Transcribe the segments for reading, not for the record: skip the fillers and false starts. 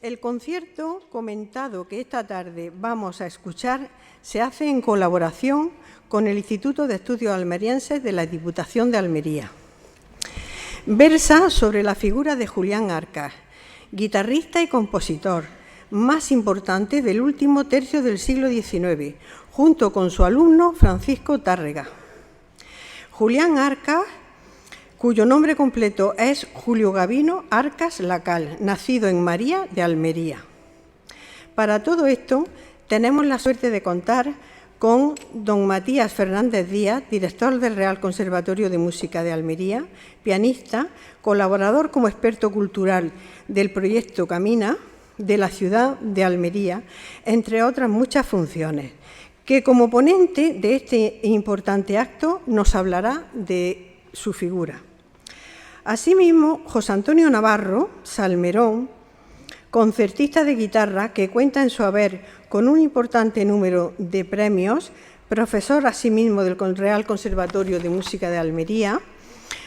El concierto comentado que esta tarde vamos a escuchar se hace en colaboración con el Instituto de Estudios Almerienses de la Diputación de Almería. Versa sobre la figura de Julián Arcas, guitarrista y compositor más importante del último tercio del siglo XIX, junto con su alumno Francisco Tárrega. Julián Arcas, cuyo nombre completo es Julio Gavino Arcas Lacal, nacido en María de Almería. Para todo esto, tenemos la suerte de contar con don Matías Fernández Díaz, director del Real Conservatorio de Música de Almería, pianista, colaborador como experto cultural del proyecto Camina de la ciudad de Almería, entre otras muchas funciones, que como ponente de este importante acto nos hablará de su figura. Asimismo, José Antonio Navarro Salmerón, concertista de guitarra que cuenta en su haber con un importante número de premios, profesor asimismo del Real Conservatorio de Música de Almería,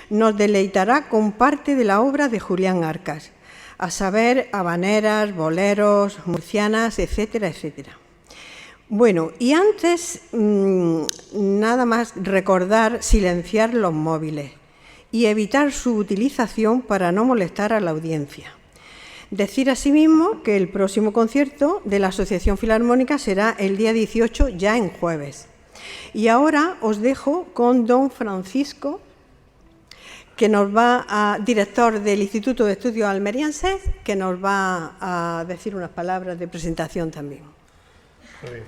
nos deleitará con parte de la obra de Julián Arcas, a saber, habaneras, boleros, murcianas, etcétera, etcétera. Bueno, y antes, nada más recordar silenciar los móviles y evitar su utilización para no molestar a la audiencia. Decir asimismo que el próximo concierto de la Asociación Filarmónica será el día 18, ya en jueves. Y ahora os dejo con don Francisco, que nos va director del Instituto de Estudios Almerienses, que nos va a decir unas palabras de presentación también. Muy bien.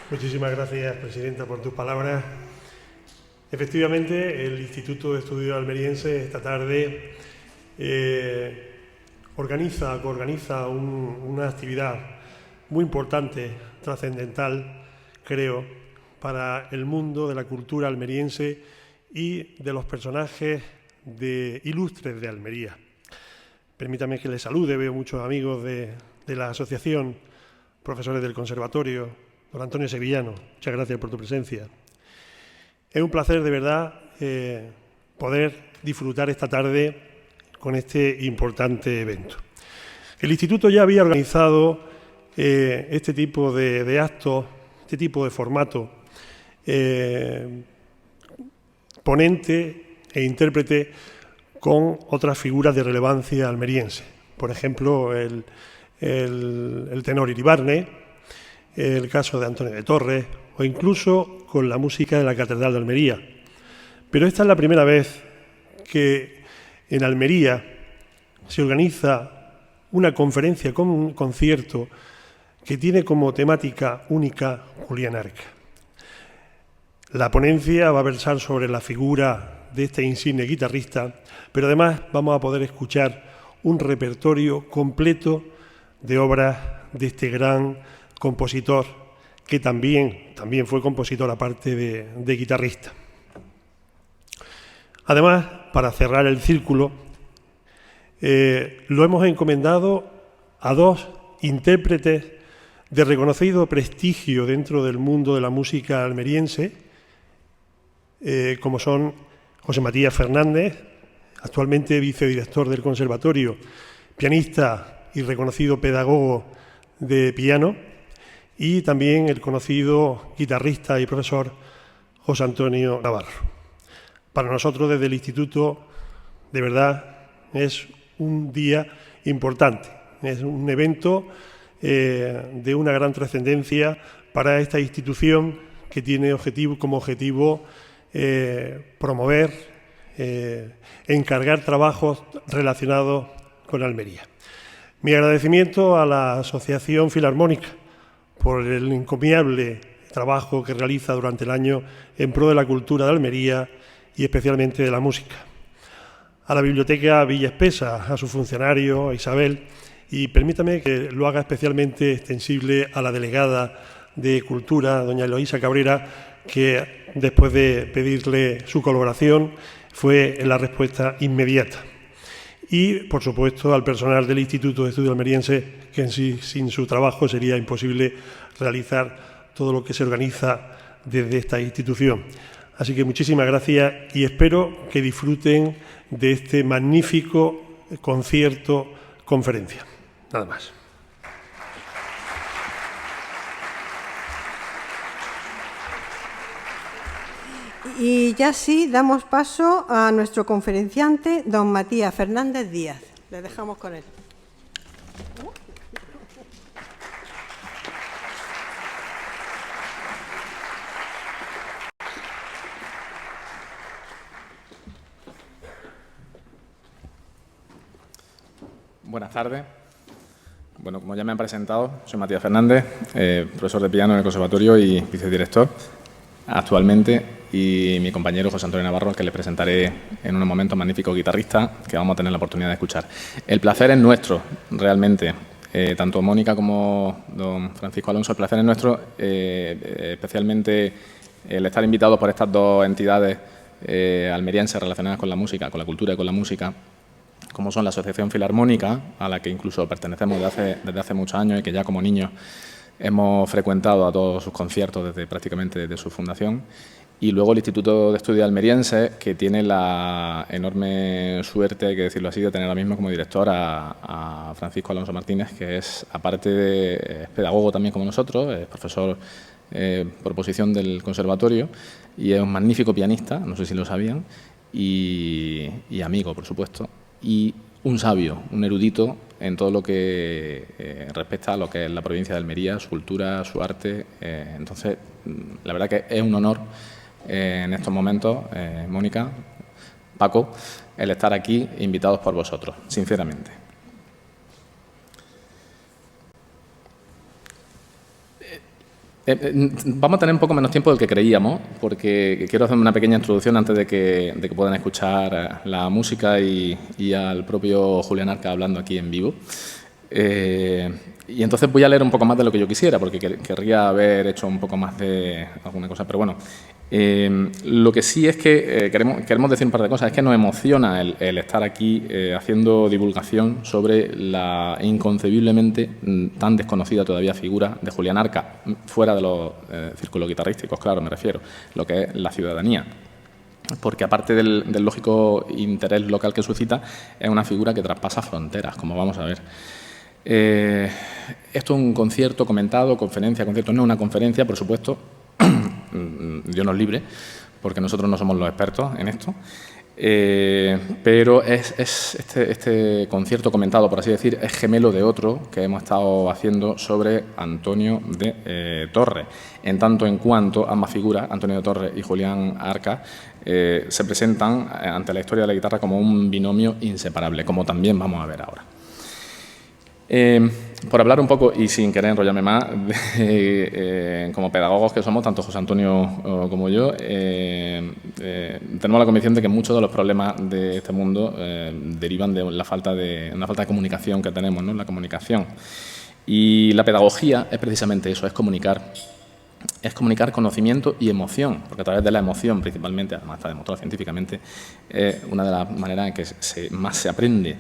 Muchísimas gracias, presidenta, por tus palabras. Efectivamente, el Instituto de Estudios Almerienses esta tarde coorganiza una actividad muy importante, trascendental, creo, para el mundo de la cultura almeriense y de los personajes ilustres de Almería. Permítame que les salude, veo muchos amigos de la asociación, profesores del conservatorio. Don Antonio Sevillano, muchas gracias por tu presencia. Es un placer, de verdad, poder disfrutar esta tarde con este importante evento. El Instituto ya había organizado este tipo de actos, este tipo de formato, ponente e intérprete con otras figuras de relevancia almeriense. Por ejemplo, el tenor Iribarne, el caso de Antonio de Torres o incluso con la música de la Catedral de Almería. Pero esta es la primera vez que en Almería se organiza una conferencia con un concierto que tiene como temática única Julián Arcas. La ponencia va a versar sobre la figura de este insigne guitarrista, pero además vamos a poder escuchar un repertorio completo de obras de este gran compositor, que también fue compositor aparte de guitarrista. Además, para cerrar el círculo, lo hemos encomendado a dos intérpretes de reconocido prestigio dentro del mundo de la música almeriense, como son José Matías Fernández, actualmente vicedirector del Conservatorio, pianista y reconocido pedagogo de piano, y también el conocido guitarrista y profesor José Antonio Navarro. Para nosotros desde el Instituto, de verdad, es un día importante, es un evento de una gran trascendencia para esta institución que tiene como objetivo promover, encargar trabajos relacionados con Almería. Mi agradecimiento a la Asociación Filarmónica por el encomiable trabajo que realiza durante el año en pro de la cultura de Almería y especialmente de la música. A la Biblioteca Villa Espesa, a su funcionario, a Isabel, y permítame que lo haga especialmente extensible a la delegada de Cultura, doña Eloísa Cabrera, que después de pedirle su colaboración fue la respuesta inmediata. Y, por supuesto, al personal del Instituto de Estudios Almerienses, que sin su trabajo sería imposible realizar todo lo que se organiza desde esta institución. Así que muchísimas gracias y espero que disfruten de este magnífico concierto conferencia. Nada más. Y ya sí, damos paso a nuestro conferenciante, don Matías Fernández Díaz. Le dejamos con él. Buenas tardes. Bueno, como ya me han presentado, soy Matías Fernández, profesor de piano en el Conservatorio y vicedirector actualmente, y mi compañero José Antonio Navarro, al que le presentaré en unos momentos, magnífico guitarrista, que vamos a tener la oportunidad de escuchar. El placer es nuestro, realmente. Tanto Mónica como don Francisco Alonso, el placer es nuestro, especialmente el estar invitados por estas dos entidades almerienses relacionadas con la música, con la cultura y con la música, como son la Asociación Filarmónica, a la que incluso pertenecemos desde hace muchos años y que ya como niños hemos frecuentado a todos sus conciertos prácticamente desde su fundación, y luego el Instituto de Estudios Almerienses, que tiene la enorme suerte, hay que decirlo así, de tener ahora mismo como director a Francisco Alonso Martínez, que es, aparte de pedagogo también como nosotros, es profesor por oposición del Conservatorio y es un magnífico pianista, no sé si lo sabían, y amigo, por supuesto, y un sabio, un erudito en todo lo que respecta a lo que es la provincia de Almería, su cultura, su arte. Entonces, la verdad que es un honor en estos momentos, Mónica, Paco, el estar aquí invitados por vosotros, sinceramente. Vamos a tener un poco menos tiempo del que creíamos, porque quiero hacer una pequeña introducción antes de que puedan escuchar la música y al propio Julián Arca hablando aquí en vivo. Y entonces voy a leer un poco más de lo que yo quisiera, porque querría haber hecho un poco más de alguna cosa, pero bueno. Lo que sí es que queremos decir un par de cosas. Es que nos emociona el estar aquí haciendo divulgación sobre la inconcebiblemente tan desconocida todavía figura de Julián Arca, fuera de los círculos guitarrísticos, claro, me refiero, lo que es la ciudadanía. Porque aparte del lógico interés local que suscita, es una figura que traspasa fronteras, como vamos a ver. Esto es un concierto comentado, conferencia, concierto, no es una conferencia, por supuesto. Dios nos libre, porque nosotros no somos los expertos en esto, pero este concierto comentado, por así decir, es gemelo de otro que hemos estado haciendo sobre Antonio de Torres. En tanto en cuanto ambas figuras, Antonio de Torres y Julián Arca, se presentan ante la historia de la guitarra como un binomio inseparable, como también vamos a ver ahora. Por hablar un poco, y sin querer enrollarme más, como pedagogos que somos, tanto José Antonio como yo, tenemos la convicción de que muchos de los problemas de este mundo derivan de una falta de comunicación que tenemos, ¿no? La comunicación. Y la pedagogía es precisamente eso, es comunicar conocimiento y emoción, porque a través de la emoción principalmente, además está demostrado científicamente, es una de las maneras en que más se aprende.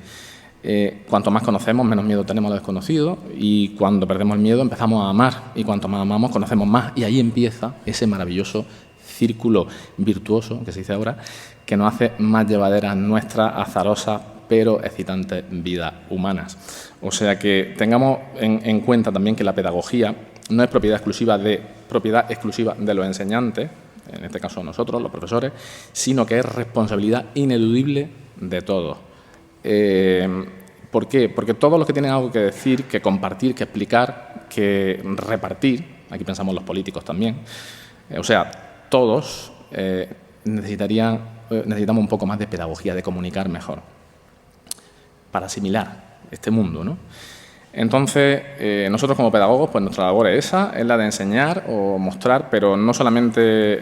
Cuanto más conocemos, menos miedo tenemos a lo desconocido, y cuando perdemos el miedo empezamos a amar, y cuanto más amamos conocemos más, y ahí empieza ese maravilloso círculo virtuoso, que se dice ahora, que nos hace más llevaderas nuestras azarosas pero excitantes vidas humanas. O sea que tengamos en cuenta también que la pedagogía no es propiedad exclusiva de los enseñantes, en este caso nosotros, los profesores, sino que es responsabilidad ineludible de todos. ¿Por qué? Porque todos los que tienen algo que decir, que compartir, que explicar, que repartir, aquí pensamos los políticos también, o sea, todos necesitamos un poco más de pedagogía, de comunicar mejor, para asimilar este mundo, ¿no? Entonces, nosotros como pedagogos, pues nuestra labor es esa, es la de enseñar o mostrar, pero no solamente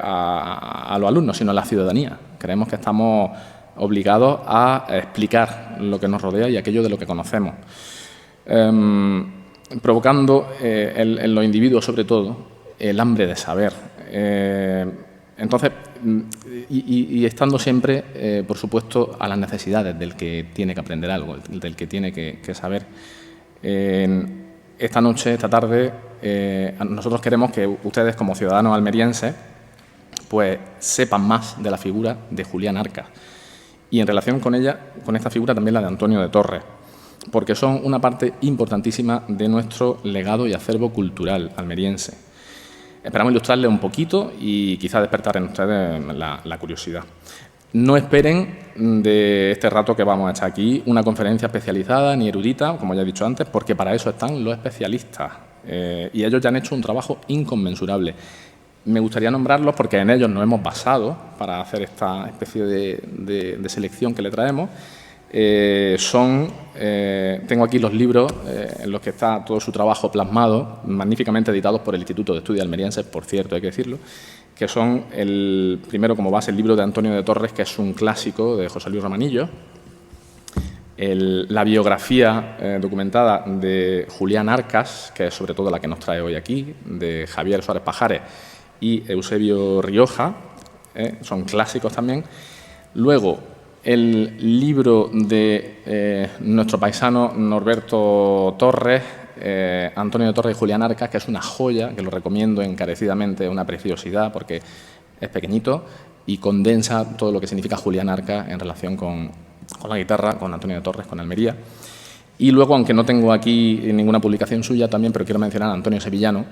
a los alumnos, sino a la ciudadanía. Creemos que estamos obligados a explicar lo que nos rodea y aquello de lo que conocemos, provocando en los individuos, sobre todo, el hambre de saber. Entonces, y estando siempre, por supuesto, a las necesidades del que tiene que aprender algo, del que tiene que saber. Esta noche, esta tarde, nosotros queremos que ustedes, como ciudadanos almerienses, pues sepan más de la figura de Julián Arcas. Y en relación con ella, con esta figura también la de Antonio de Torres, porque son una parte importantísima de nuestro legado y acervo cultural almeriense. Esperamos ilustrarles un poquito y quizá despertar en ustedes la curiosidad. No esperen de este rato que vamos a echar aquí una conferencia especializada ni erudita, como ya he dicho antes, porque para eso están los especialistas. Y ellos ya han hecho un trabajo inconmensurable. Me gustaría nombrarlos porque en ellos nos hemos basado para hacer esta especie de selección que le traemos. Tengo aquí los libros en los que está todo su trabajo plasmado, magníficamente editados por el Instituto de Estudios Almerienses, por cierto, hay que decirlo, que son el primero como base el libro de Antonio de Torres, que es un clásico de José Luis Romanillo, la biografía documentada de Julián Arcas, que es sobre todo la que nos trae hoy aquí, de Javier Suárez Pajares y Eusebio Rioja, son clásicos también. Luego, el libro de nuestro paisano Norberto Torres, Antonio de Torres y Julián Arcas, que es una joya, que lo recomiendo encarecidamente, una preciosidad, porque es pequeñito y condensa todo lo que significa Julián Arcas en relación con la guitarra, con Antonio de Torres, con Almería. Y luego, aunque no tengo aquí ninguna publicación suya también, pero quiero mencionar a Antonio Sevillano,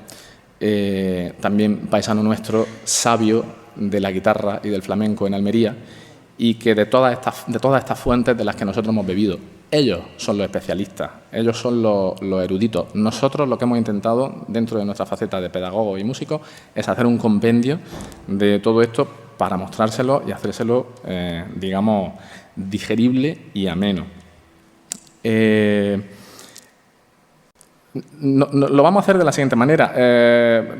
también paisano nuestro, sabio de la guitarra y del flamenco en Almería, y que de todas estas fuentes de las que nosotros hemos bebido, ellos son los especialistas, ellos son los eruditos. Nosotros lo que hemos intentado, dentro de nuestra faceta de pedagogo y músico, es hacer un compendio de todo esto para mostrárselo y hacérselo, digamos, digerible y ameno. Lo vamos a hacer de la siguiente manera.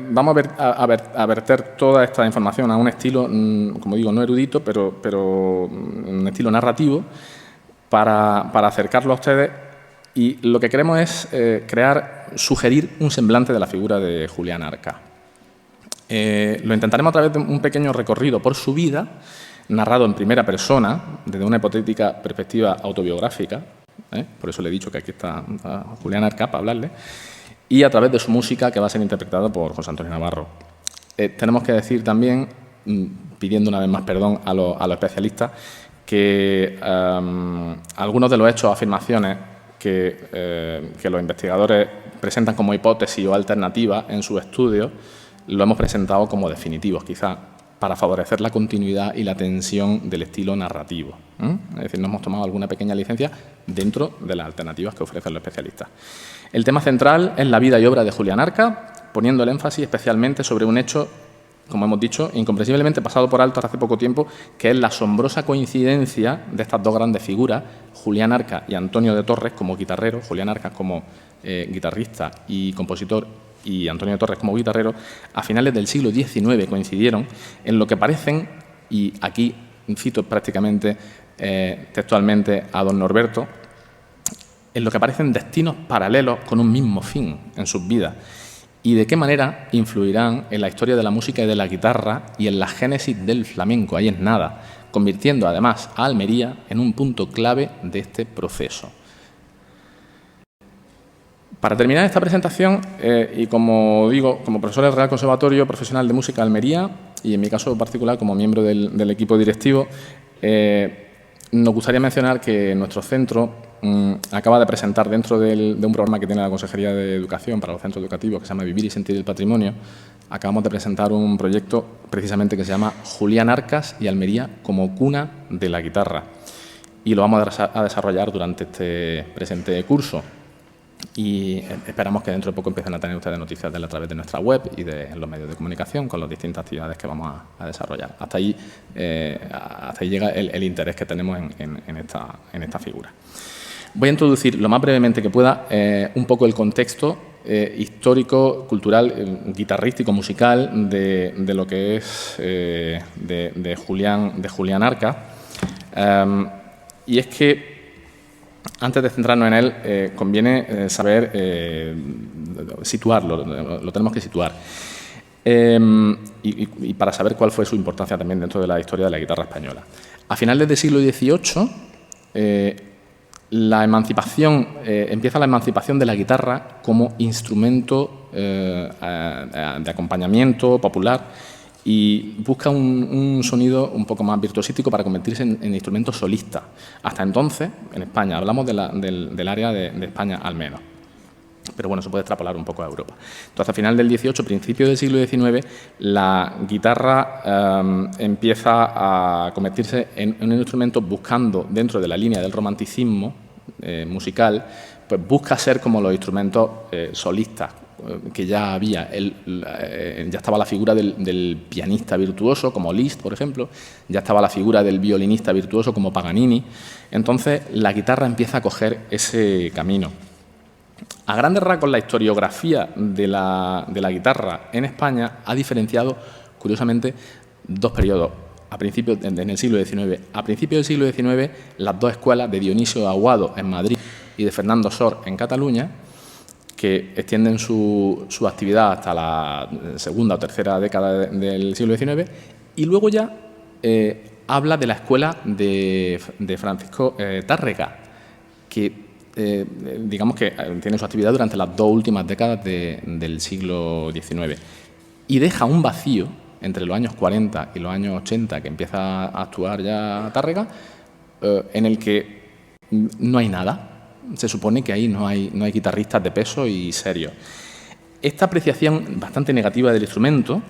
Vamos a verter toda esta información a un estilo, como digo, no erudito, pero un estilo narrativo para acercarlo a ustedes. Y lo que queremos es sugerir un semblante de la figura de Julián Arcas. Lo intentaremos a través de un pequeño recorrido por su vida, narrado en primera persona, desde una hipotética perspectiva autobiográfica. Por eso le he dicho que aquí está Julián Arcas para hablarle, y a través de su música, que va a ser interpretada por José Antonio Navarro. Tenemos que decir también, pidiendo una vez más perdón a los especialistas, que algunos de los hechos o afirmaciones que los investigadores presentan como hipótesis o alternativas en sus estudios, lo hemos presentado como definitivos, quizá para favorecer la continuidad y la tensión del estilo narrativo. Es decir, nos hemos tomado alguna pequeña licencia dentro de las alternativas que ofrecen los especialistas. El tema central es la vida y obra de Julián Arcas, poniendo el énfasis especialmente sobre un hecho, como hemos dicho, incomprensiblemente pasado por alto hace poco tiempo, que es la asombrosa coincidencia de estas dos grandes figuras, Julián Arcas y Antonio de Torres como guitarrero, Julián Arcas como guitarrista y compositor, y Antonio de Torres como guitarrero, a finales del siglo XIX coincidieron en lo que parecen, y aquí cito prácticamente textualmente a don Norberto, en lo que parecen destinos paralelos con un mismo fin en sus vidas, y de qué manera influirán en la historia de la música y de la guitarra y en la génesis del flamenco, ahí es nada, convirtiendo además a Almería en un punto clave de este proceso. Para terminar esta presentación, y como digo, como profesor del Real Conservatorio Profesional de Música de Almería, y en mi caso particular como miembro del equipo directivo, nos gustaría mencionar que nuestro centro acaba de presentar, dentro de un programa que tiene la Consejería de Educación para los centros educativos, que se llama Vivir y Sentir el Patrimonio, acabamos de presentar un proyecto precisamente que se llama Julián Arcas y Almería como cuna de la guitarra. Y lo vamos a desarrollar durante este presente curso. Y esperamos que dentro de poco empiecen a tener ustedes noticias de él a través de nuestra web y de los medios de comunicación con las distintas actividades que vamos a desarrollar. Hasta ahí llega el interés que tenemos en esta figura. Voy a introducir lo más brevemente que pueda un poco el contexto histórico, cultural, guitarrístico, musical de lo que es de Julián Arcas. Y es que antes de centrarnos en él, conviene saber situarlo, lo tenemos que situar. Y para saber cuál fue su importancia también dentro de la historia de la guitarra española. A finales del siglo XVIII, empieza la emancipación de la guitarra como instrumento de acompañamiento popular, y busca un sonido un poco más virtuosístico para convertirse en instrumento solista. Hasta entonces, en España, hablamos del área de España al menos, pero bueno, se puede extrapolar un poco a Europa. Entonces, a final del XVIII, principio del siglo XIX, la guitarra empieza a convertirse en un instrumento buscando, dentro de la línea del romanticismo musical, pues busca ser como los instrumentos solistas que ya había. Ya estaba la figura del pianista virtuoso, como Liszt, por ejemplo, ya estaba la figura del violinista virtuoso, como Paganini. Entonces, la guitarra empieza a coger ese camino. A grandes rasgos, la historiografía de la guitarra en España ha diferenciado, curiosamente, dos periodos. En el siglo XIX. A principios del siglo XIX, las dos escuelas de Dionisio Aguado en Madrid y de Fernando Sor en Cataluña, que extienden su actividad hasta la segunda o tercera década del siglo XIX, y luego ya habla de la escuela de Francisco Tárrega, que digamos que tiene su actividad durante las dos últimas décadas del siglo XIX, y deja un vacío entre los años 40 y los años 80, que empieza a actuar ya Tárrega, en el que no hay nada. Se supone que ahí no hay guitarristas de peso y serios. Esta apreciación bastante negativa del instrumento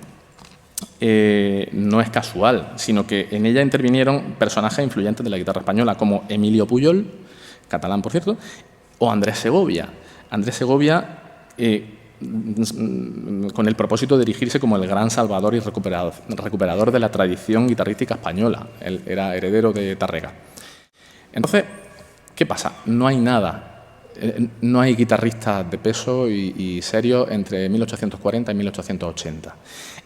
no es casual, sino que en ella intervinieron personajes influyentes de la guitarra española, como Emilio Pujol, catalán por cierto, o Andrés Segovia. Andrés Segovia, con el propósito de erigirse como el gran salvador y recuperador de la tradición guitarrística española. Él era heredero de Tárrega. Entonces, ¿qué pasa? No hay nada, no hay guitarristas de peso y serios entre 1840 y 1880.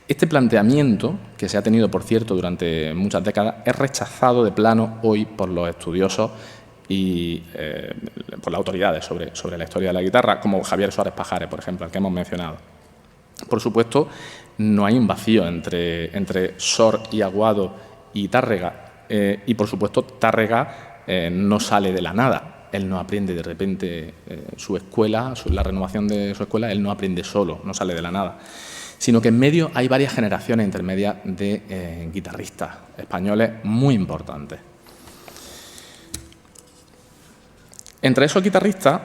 Este planteamiento, que se ha tenido, por cierto, durante muchas décadas, es rechazado de plano hoy por los estudiosos y por las autoridades sobre la historia de la guitarra, como Javier Suárez Pajares, por ejemplo, al que hemos mencionado. Por supuesto, no hay un vacío entre Sor y Aguado y Tárrega, y por supuesto Tárrega no sale de la nada. Él no aprende de repente su escuela, la renovación de su escuela, él no aprende solo, no sale de la nada, sino que en medio hay varias generaciones intermedias de guitarristas españoles muy importantes. Entre esos guitarristas,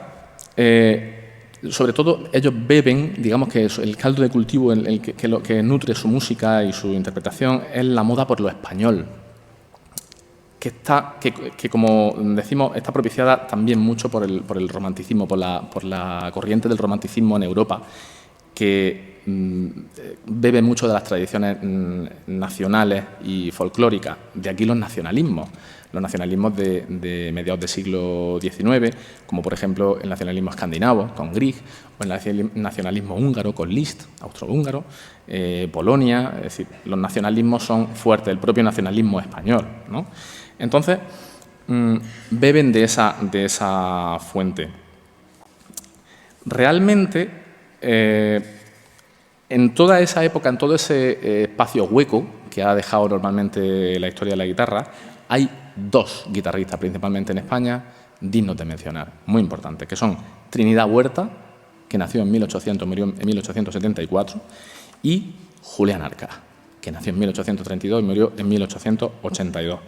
sobre todo ellos beben, digamos que el caldo de cultivo lo que nutre su música y su interpretación es la moda por lo español, que como decimos, está propiciada también mucho por el romanticismo, por la corriente del romanticismo en Europa, que bebe mucho de las tradiciones nacionales y folclóricas. De aquí los nacionalismos de mediados del siglo XIX, como por ejemplo el nacionalismo escandinavo con Grieg, o el nacionalismo húngaro con Liszt, austrohúngaro, Polonia. Es decir, los nacionalismos son fuertes, el propio nacionalismo español, ¿no? Entonces, beben de esa fuente. Realmente, en toda esa época, en todo ese espacio hueco que ha dejado normalmente la historia de la guitarra, hay dos guitarristas, principalmente en España, dignos de mencionar, muy importantes, que son Trinidad Huerta, que nació en 1800, murió en 1874, y Julián Arcas, que nació en 1832 y murió en 1882.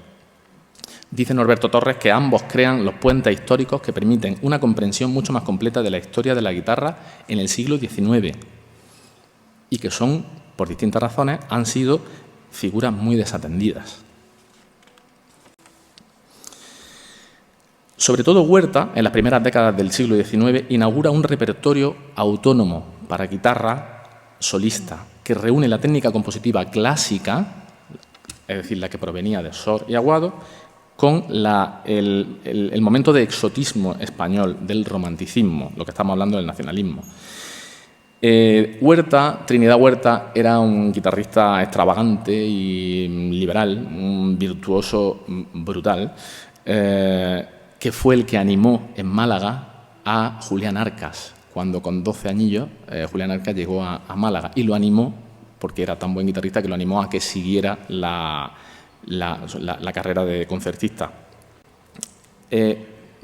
Dice Norberto Torres que ambos crean los puentes históricos que permiten una comprensión mucho más completa de la historia de la guitarra en el siglo XIX y que son, por distintas razones, han sido figuras muy desatendidas. Sobre todo Huerta, en las primeras décadas del siglo XIX, inaugura un repertorio autónomo para guitarra solista que reúne la técnica compositiva clásica, es decir, la que provenía de Sor y Aguado, con el momento de exotismo español, del romanticismo, lo que estamos hablando del nacionalismo. Trinidad Huerta, era un guitarrista extravagante y liberal, un virtuoso brutal, que fue el que animó en Málaga a Julián Arcas, cuando con 12 añillos Julián Arcas llegó a Málaga, y lo animó, porque era tan buen guitarrista, que lo animó a que siguiera la carrera de concertista.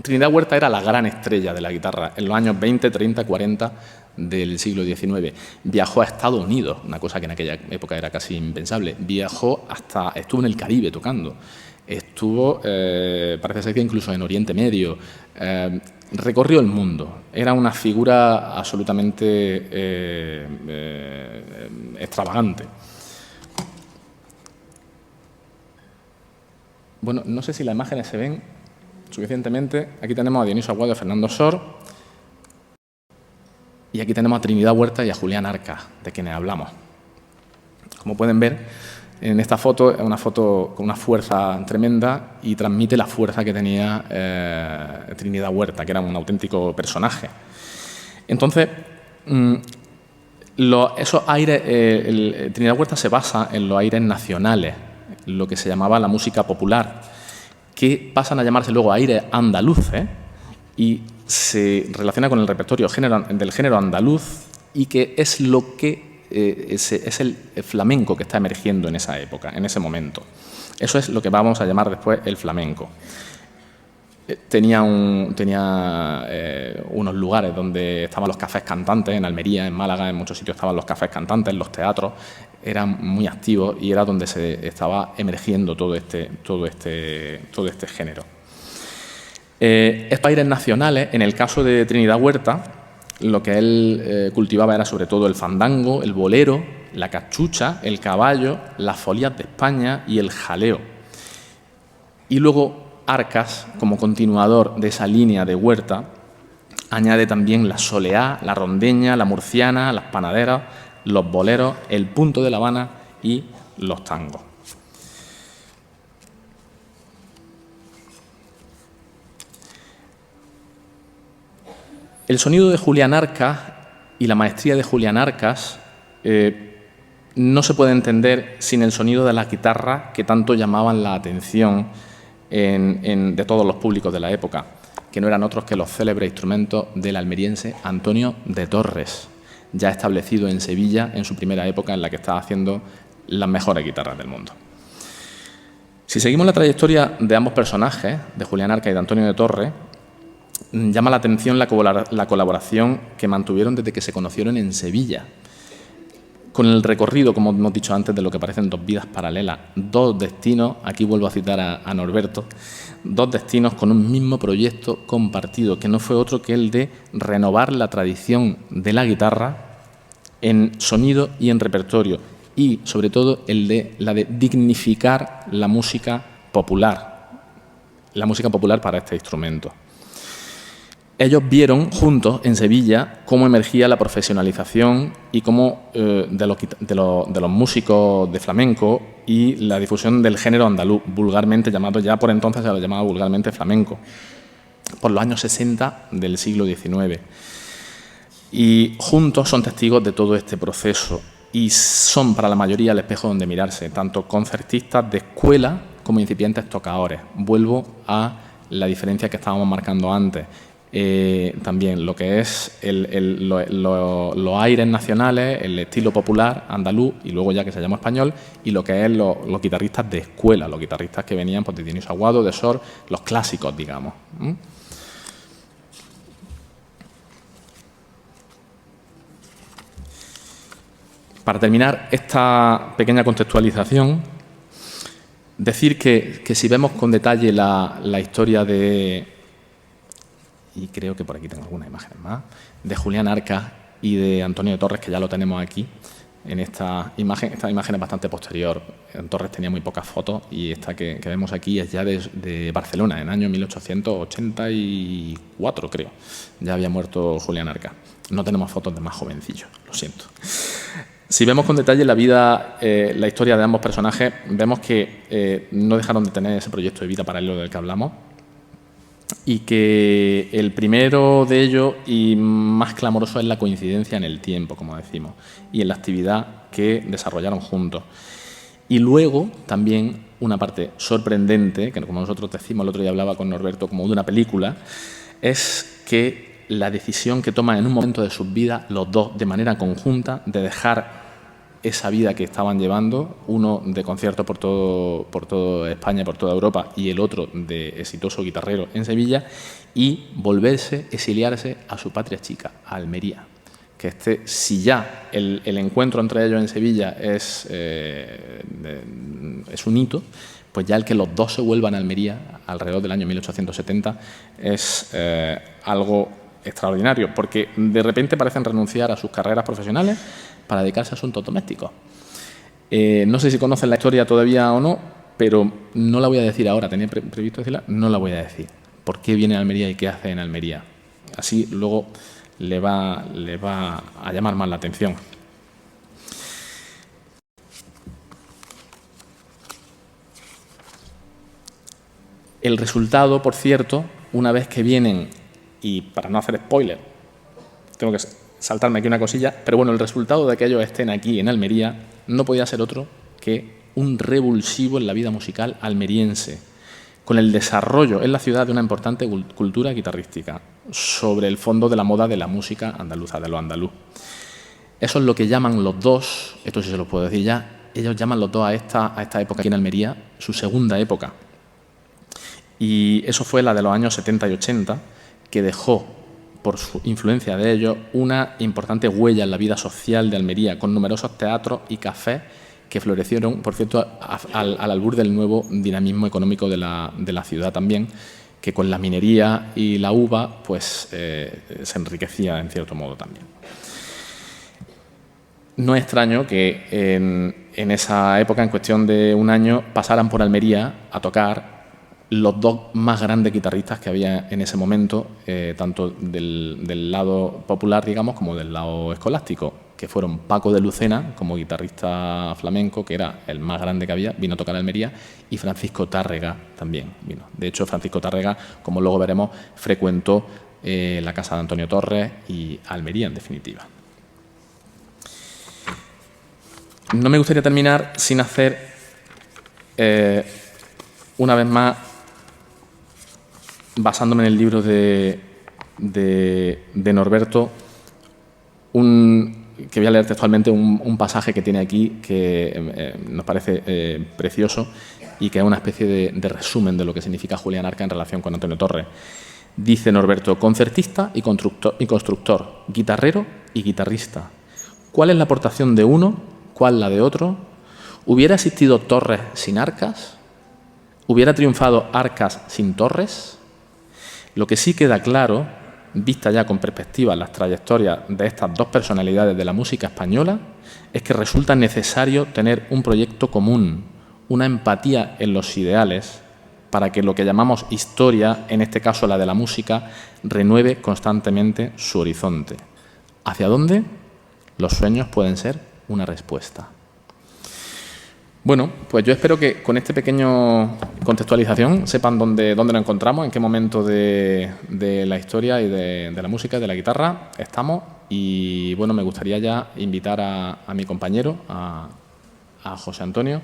Trinidad Huerta era la gran estrella de la guitarra en los años 20, 30, 40 del siglo XIX. Viajó a Estados Unidos, una cosa que en aquella época era casi impensable. Estuvo en el Caribe tocando. Estuvo, parece ser que incluso en Oriente Medio. Recorrió el mundo. Era una figura absolutamente extravagante. Bueno, no sé si las imágenes se ven suficientemente. Aquí tenemos a Dionisio Aguado y a Fernando Sor. Y aquí tenemos a Trinidad Huerta y a Julián Arcas, de quienes hablamos. Como pueden ver, en esta foto es una foto con una fuerza tremenda y transmite la fuerza que tenía Trinidad Huerta, que era un auténtico personaje. Entonces, esos aires, Trinidad Huerta se basa en los aires nacionales, lo que se llamaba la música popular, que pasan a llamarse luego aires andaluces y se relaciona con el repertorio del género andaluz, y que es lo que es el flamenco que está emergiendo en esa época, en ese momento. Eso es lo que vamos a llamar después el flamenco. Tenía unos lugares donde estaban los cafés cantantes, en Almería, en Málaga, en muchos sitios estaban los cafés cantantes, los teatros eran muy activos y era donde se estaba emergiendo todo este género. Estos aires nacionales, en el caso de Trinidad Huerta, lo que él cultivaba era sobre todo el fandango, el bolero, la cachucha, el caballo, las folías de España y el jaleo. Y luego Arcas, como continuador de esa línea de Huerta, añade también la soleá, la rondeña, la murciana, las panaderas, los boleros, el punto de La Habana y los tangos. El sonido de Julián Arcas y la maestría de Julián Arcas no se puede entender sin el sonido de las guitarras que tanto llamaban la atención de todos los públicos de la época, que no eran otros que los célebres instrumentos del almeriense Antonio de Torres, ya establecido en Sevilla en su primera época, en la que estaba haciendo las mejores guitarras del mundo. Si seguimos la trayectoria de ambos personajes, de Julián Arcas y de Antonio de Torres, llama la atención la colaboración que mantuvieron desde que se conocieron en Sevilla, con el recorrido, como hemos dicho antes, de lo que parecen dos vidas paralelas, dos destinos, aquí vuelvo a citar a Norberto, dos destinos con un mismo proyecto compartido, que no fue otro que el de renovar la tradición de la guitarra en sonido y en repertorio, y sobre todo la de dignificar la música popular para este instrumento. Ellos vieron juntos en Sevilla cómo emergía la profesionalización y cómo de los músicos de flamenco y la difusión del género andaluz, vulgarmente llamado, ya por entonces se lo llamaba vulgarmente flamenco, por los años 60 del siglo XIX. Y juntos son testigos de todo este proceso y son para la mayoría el espejo donde mirarse, tanto concertistas de escuela como incipientes tocadores. Vuelvo a la diferencia que estábamos marcando antes. También lo que es los aires nacionales, el estilo popular andaluz y luego ya que se llama español, y lo que es los guitarristas de escuela, los guitarristas que venían pues, de Dionisio Aguado, de Sor, los clásicos, digamos. Para terminar esta pequeña contextualización, decir que si vemos con detalle la historia de, y creo que por aquí tengo algunas imágenes más, de Julián Arcas y de Antonio de Torres, que ya lo tenemos aquí, en esta imagen es bastante posterior. Torres tenía muy pocas fotos y esta que vemos aquí es ya de Barcelona, en el año 1884, creo. Ya había muerto Julián Arcas. No tenemos fotos de más jovencillos, lo siento. Si vemos con detalle la historia de ambos personajes, vemos que no dejaron de tener ese proyecto de vida paralelo del que hablamos, y que el primero de ellos y más clamoroso es la coincidencia en el tiempo, como decimos, y en la actividad que desarrollaron juntos. Y luego también una parte sorprendente, que como nosotros decimos, el otro día hablaba con Norberto como de una película, es que la decisión que toman en un momento de sus vidas los dos de manera conjunta de dejar esa vida que estaban llevando, uno de conciertos por toda España, por toda Europa, y el otro de exitoso guitarrero en Sevilla, y volverse, exiliarse a su patria chica, a Almería, si ya el encuentro entre ellos en Sevilla es un hito, pues ya el que los dos se vuelvan a Almería alrededor del año 1870 es algo extraordinario, porque de repente parecen renunciar a sus carreras profesionales para dedicarse a asuntos domésticos. No sé si conocen la historia todavía o no, pero no la voy a decir ahora, tenía previsto decirla, no la voy a decir. ¿Por qué viene a Almería y qué hace en Almería? Así luego le va a llamar más la atención. El resultado, por cierto, una vez que vienen, y para no hacer spoiler, tengo que saltarme aquí una cosilla, pero bueno, el resultado de que ellos estén aquí en Almería no podía ser otro que un revulsivo en la vida musical almeriense, con el desarrollo en la ciudad de una importante cultura guitarrística sobre el fondo de la moda de la música andaluza, de lo andaluz. Eso es lo que llaman los dos, esto sí se lo puedo decir ya, ellos llaman los dos a esta época aquí en Almería su segunda época. Y eso fue la de los años 70 y 80, que dejó, por su influencia de ellos, una importante huella en la vida social de Almería, con numerosos teatros y cafés que florecieron, por cierto, al albur del nuevo dinamismo económico de la ciudad también, que con la minería y la uva pues, se enriquecía en cierto modo también. No es extraño que en esa época, en cuestión de un año, pasaran por Almería a tocar los dos más grandes guitarristas que había en ese momento, tanto del lado popular, digamos, como del lado escolástico, que fueron Paco de Lucena, como guitarrista flamenco, que era el más grande que había, vino a tocar a Almería, y Francisco Tárrega también vino. De hecho, Francisco Tárrega, como luego veremos, frecuentó la casa de Antonio Torres y Almería, en definitiva. No me gustaría terminar sin hacer, una vez más, basándome en el libro de Norberto, que voy a leer textualmente un pasaje que tiene aquí que nos parece precioso y que es una especie de resumen de lo que significa Julián Arca en relación con Antonio Torres. Dice Norberto: concertista y constructor, guitarrero y guitarrista. ¿Cuál es la aportación de uno? ¿Cuál la de otro? ¿Hubiera existido Torres sin Arcas? ¿Hubiera triunfado Arcas sin Torres? Lo que sí queda claro, vista ya con perspectiva las trayectorias de estas dos personalidades de la música española, es que resulta necesario tener un proyecto común, una empatía en los ideales, para que lo que llamamos historia, en este caso la de la música, renueve constantemente su horizonte. ¿Hacia dónde? Los sueños pueden ser una respuesta. Bueno, pues yo espero que con esta pequeña contextualización sepan dónde nos encontramos, en qué momento de la historia y de la música y de la guitarra estamos. Y bueno, me gustaría ya invitar a mi compañero, a José Antonio.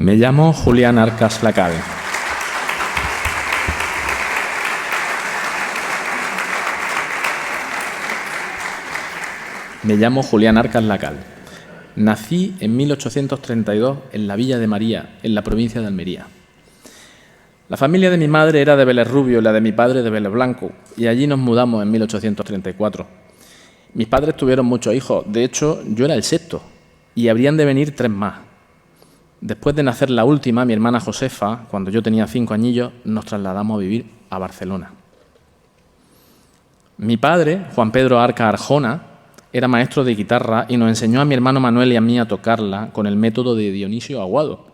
Me llamo Julián Arcas Lacal. Me llamo Julián Arcas Lacal. Nací en 1832 en la Villa de María, en la provincia de Almería. La familia de mi madre era de Vélez Rubio y la de mi padre de Vélez Blanco, y allí nos mudamos en 1834. Mis padres tuvieron muchos hijos, de hecho yo era el sexto, y habrían de venir 3 más. Después de nacer la última, mi hermana Josefa, cuando yo tenía 5 añillos, nos trasladamos a vivir a Barcelona. Mi padre, Juan Pedro Arca Arjona, era maestro de guitarra y nos enseñó a mi hermano Manuel y a mí a tocarla con el método de Dionisio Aguado.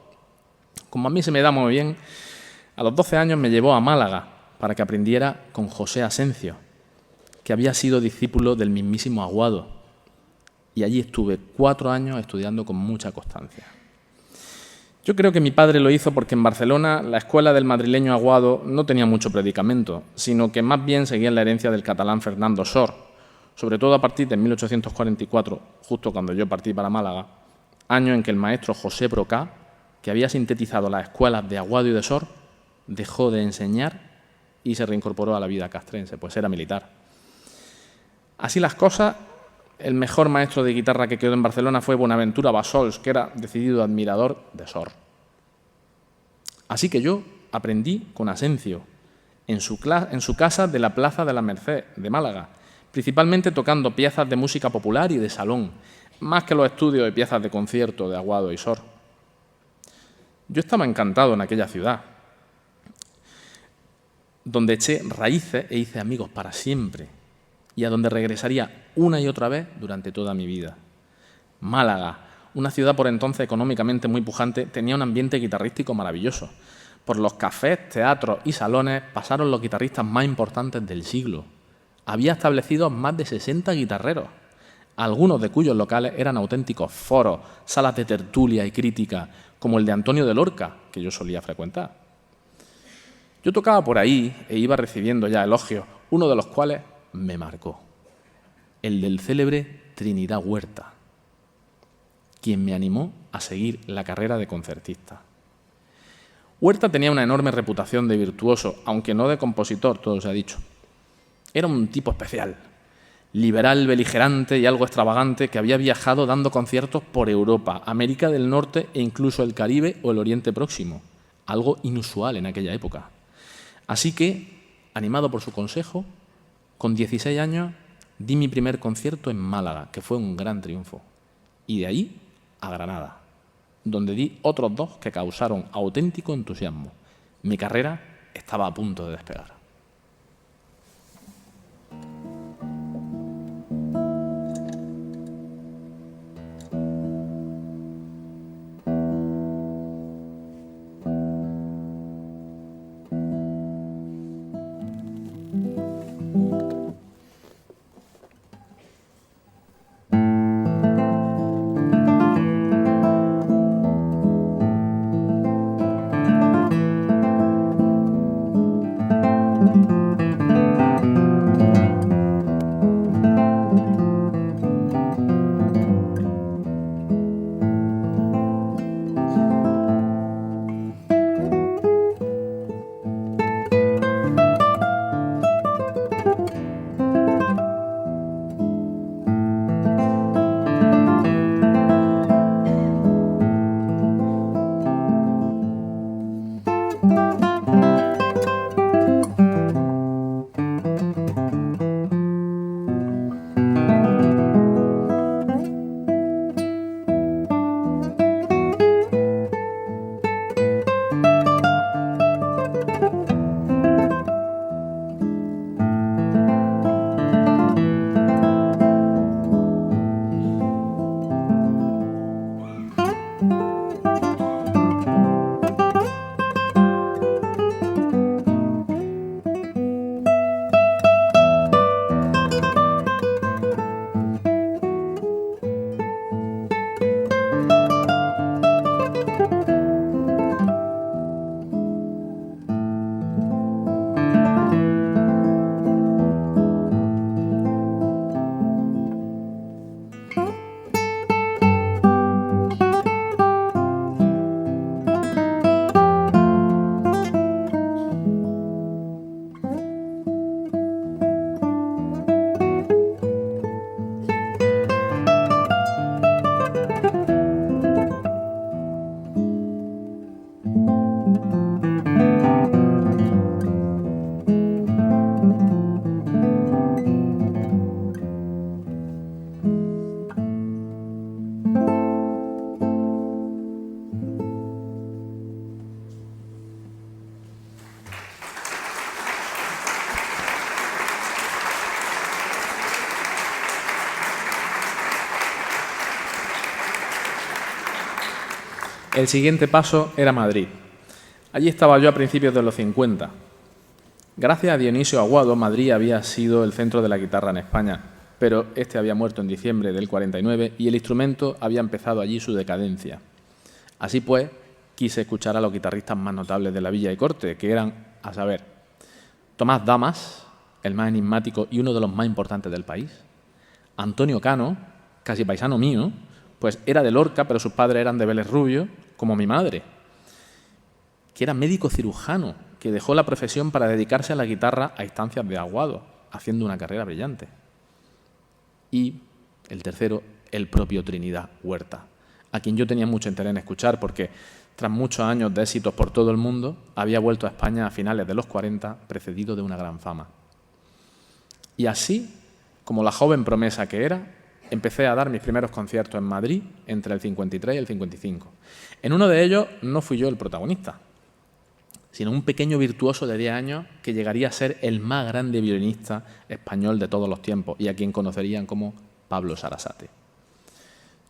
Como a mí se me da muy bien, a los 12 años me llevó a Málaga para que aprendiera con José Asencio, que había sido discípulo del mismísimo Aguado. Y allí estuve 4 años estudiando con mucha constancia. Yo creo que mi padre lo hizo porque en Barcelona la escuela del madrileño Aguado no tenía mucho predicamento, sino que más bien seguía la herencia del catalán Fernando Sor, sobre todo a partir de 1844, justo cuando yo partí para Málaga, año en que el maestro José Brocá, que había sintetizado las escuelas de Aguado y de Sor, dejó de enseñar y se reincorporó a la vida castrense, pues era militar. Así las cosas, el mejor maestro de guitarra que quedó en Barcelona fue Bonaventura Bassols, que era decidido admirador de Sor. Así que yo aprendí con Asencio, en su casa de la Plaza de la Merced, de Málaga, principalmente tocando piezas de música popular y de salón, más que los estudios de piezas de concierto de Aguado y Sor. Yo estaba encantado en aquella ciudad, donde eché raíces e hice amigos para siempre, y a donde regresaría una y otra vez durante toda mi vida. Málaga, una ciudad por entonces económicamente muy pujante, tenía un ambiente guitarrístico maravilloso. Por los cafés, teatros y salones pasaron los guitarristas más importantes del siglo. Había establecido más de 60 guitarreros, algunos de cuyos locales eran auténticos foros, salas de tertulia y crítica, como el de Antonio de Lorca, que yo solía frecuentar. Yo tocaba por ahí e iba recibiendo ya elogios, uno de los cuales me marcó, el del célebre Trinidad Huerta, quien me animó a seguir la carrera de concertista. Huerta tenía una enorme reputación de virtuoso, aunque no de compositor, todo se ha dicho. Era un tipo especial, liberal, beligerante y algo extravagante, que había viajado dando conciertos por Europa, América del Norte e incluso el Caribe o el Oriente Próximo, algo inusual en aquella época. Así que, animado por su consejo, con 16 años di mi primer concierto en Málaga, que fue un gran triunfo. Y de ahí a Granada, donde di otros 2 que causaron auténtico entusiasmo. Mi carrera estaba a punto de despegar. El siguiente paso era Madrid. Allí estaba yo a principios de los 50. Gracias a Dionisio Aguado, Madrid había sido el centro de la guitarra en España, pero este había muerto en diciembre del 49 y el instrumento había empezado allí su decadencia. Así pues, quise escuchar a los guitarristas más notables de la villa y corte, que eran, a saber, Tomás Damas, el más enigmático y uno de los más importantes del país; Antonio Cano, casi paisano mío, pues era de Lorca, pero sus padres eran de Vélez Rubio, como mi madre, que era médico cirujano, que dejó la profesión para dedicarse a la guitarra a instancias de Aguado, haciendo una carrera brillante. Y el tercero, el propio Trinidad Huerta, a quien yo tenía mucho interés en escuchar, porque tras muchos años de éxitos por todo el mundo, había vuelto a España a finales de los 40, precedido de una gran fama. Y así, como la joven promesa que era, empecé a dar mis primeros conciertos en Madrid entre el 53 y el 55. En uno de ellos no fui yo el protagonista, sino un pequeño virtuoso de 10 años que llegaría a ser el más grande violinista español de todos los tiempos y a quien conocerían como Pablo Sarasate.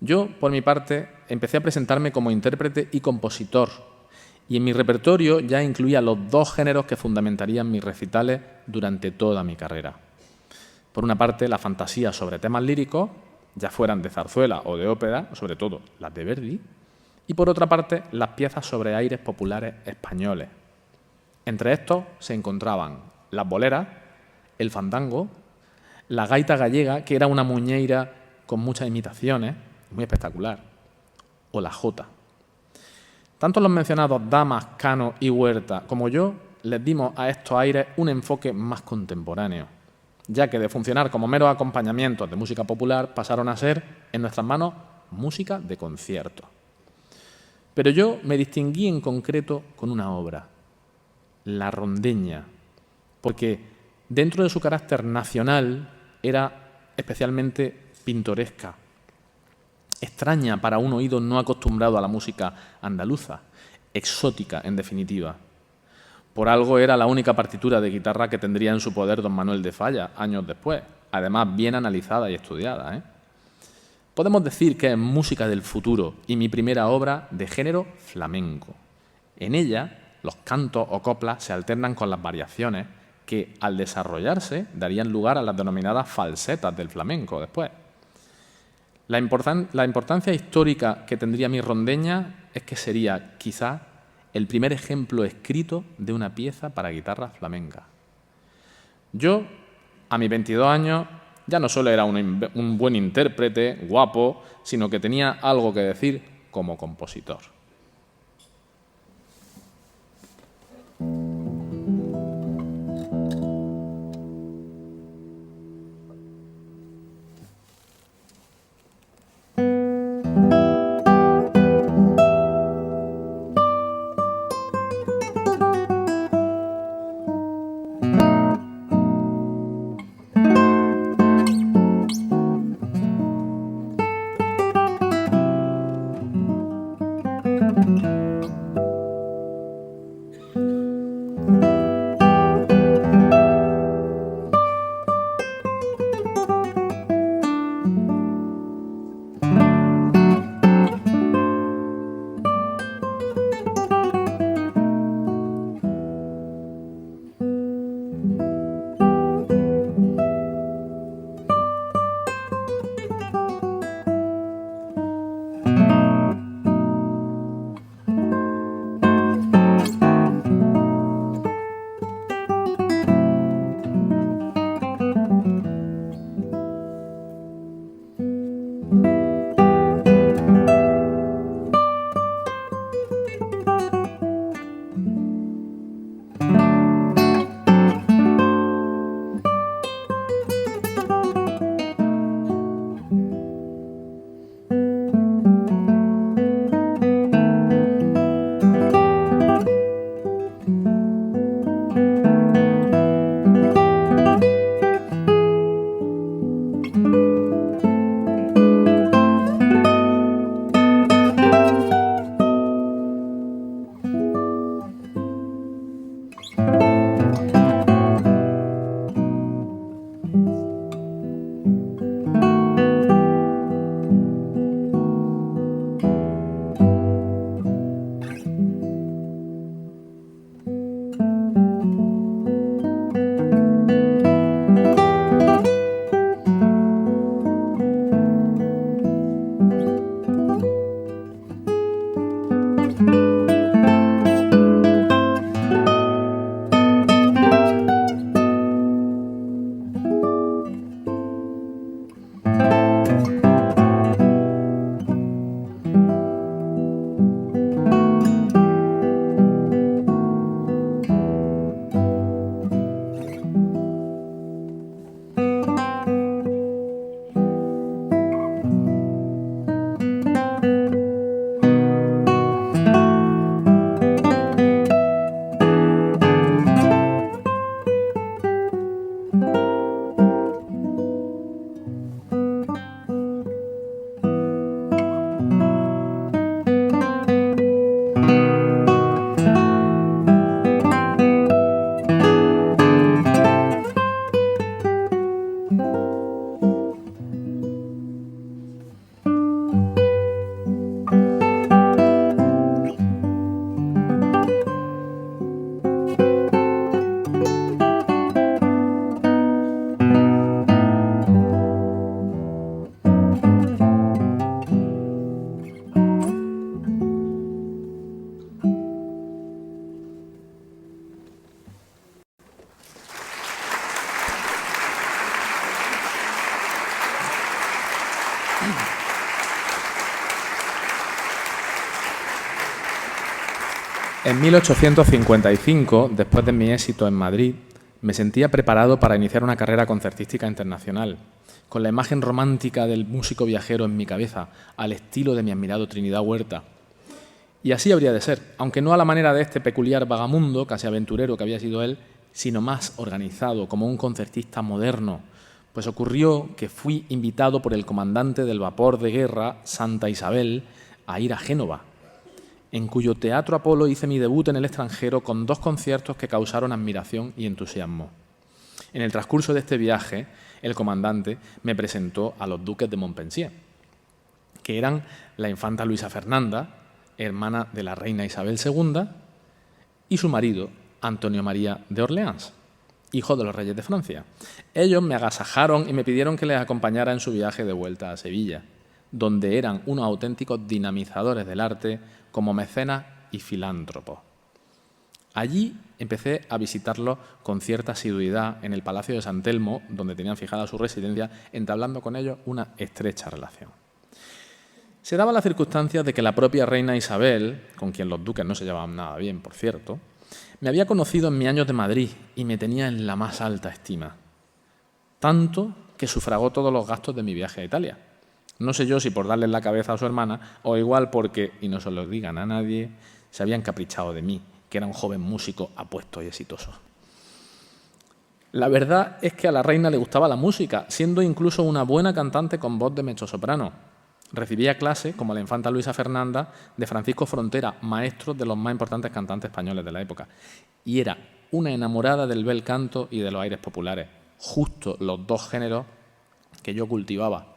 Yo, por mi parte, empecé a presentarme como intérprete y compositor, y en mi repertorio ya incluía los dos géneros que fundamentarían mis recitales durante toda mi carrera. Por una parte, la fantasía sobre temas líricos, ya fueran de zarzuela o de ópera, sobre todo las de Verdi, y por otra parte, las piezas sobre aires populares españoles. Entre estos se encontraban las boleras, el fandango, la gaita gallega, que era una muñeira con muchas imitaciones, muy espectacular, o la jota. Tanto los mencionados Damas, Cano y Huerta como yo les dimos a estos aires un enfoque más contemporáneo, ya que de funcionar como meros acompañamientos de música popular pasaron a ser, en nuestras manos, música de concierto. Pero yo me distinguí en concreto con una obra, La Rondeña, porque dentro de su carácter nacional era especialmente pintoresca, extraña para un oído no acostumbrado a la música andaluza, exótica en definitiva. Por algo era la única partitura de guitarra que tendría en su poder don Manuel de Falla, años después, además bien analizada y estudiada, Podemos decir que es música del futuro y mi primera obra de género flamenco. En ella, los cantos o coplas se alternan con las variaciones que, al desarrollarse, darían lugar a las denominadas falsetas del flamenco después. La importancia histórica que tendría mi rondeña es que sería, quizá, el primer ejemplo escrito de una pieza para guitarra flamenca. Yo, a mis 22 años, ya no solo era un buen intérprete, guapo, sino que tenía algo que decir como compositor. En 1855, después de mi éxito en Madrid, me sentía preparado para iniciar una carrera concertística internacional, con la imagen romántica del músico viajero en mi cabeza, al estilo de mi admirado Trinidad Huerta. Y así habría de ser, aunque no a la manera de este peculiar vagamundo, casi aventurero que había sido él, sino más organizado, como un concertista moderno, pues ocurrió que fui invitado por el comandante del vapor de guerra Santa Isabel a ir a Génova, en cuyo Teatro Apolo hice mi debut en el extranjero con 2 conciertos que causaron admiración y entusiasmo. En el transcurso de este viaje, el comandante me presentó a los duques de Montpensier, que eran la infanta Luisa Fernanda, hermana de la reina Isabel II, y su marido, Antonio María de Orleans, hijo de los reyes de Francia. Ellos me agasajaron y me pidieron que les acompañara en su viaje de vuelta a Sevilla, donde eran unos auténticos dinamizadores del arte como mecenas y filántropos. Allí empecé a visitarlos con cierta asiduidad en el Palacio de San Telmo, donde tenían fijada su residencia, entablando con ellos una estrecha relación. Se daba la circunstancia de que la propia reina Isabel, con quien los duques no se llevaban nada bien, por cierto, me había conocido en mis años de Madrid y me tenía en la más alta estima, tanto que sufragó todos los gastos de mi viaje a Italia. No sé yo si por darle la cabeza a su hermana o igual porque, y no se lo digan a nadie, se habían caprichado de mí, que era un joven músico apuesto y exitoso. La verdad es que a la reina le gustaba la música, siendo incluso una buena cantante con voz de mezzosoprano. Recibía clases, como la infanta Luisa Fernanda, de Francisco Frontera, maestro de los más importantes cantantes españoles de la época. Y era una enamorada del bel canto y de los aires populares, justo los 2 géneros que yo cultivaba,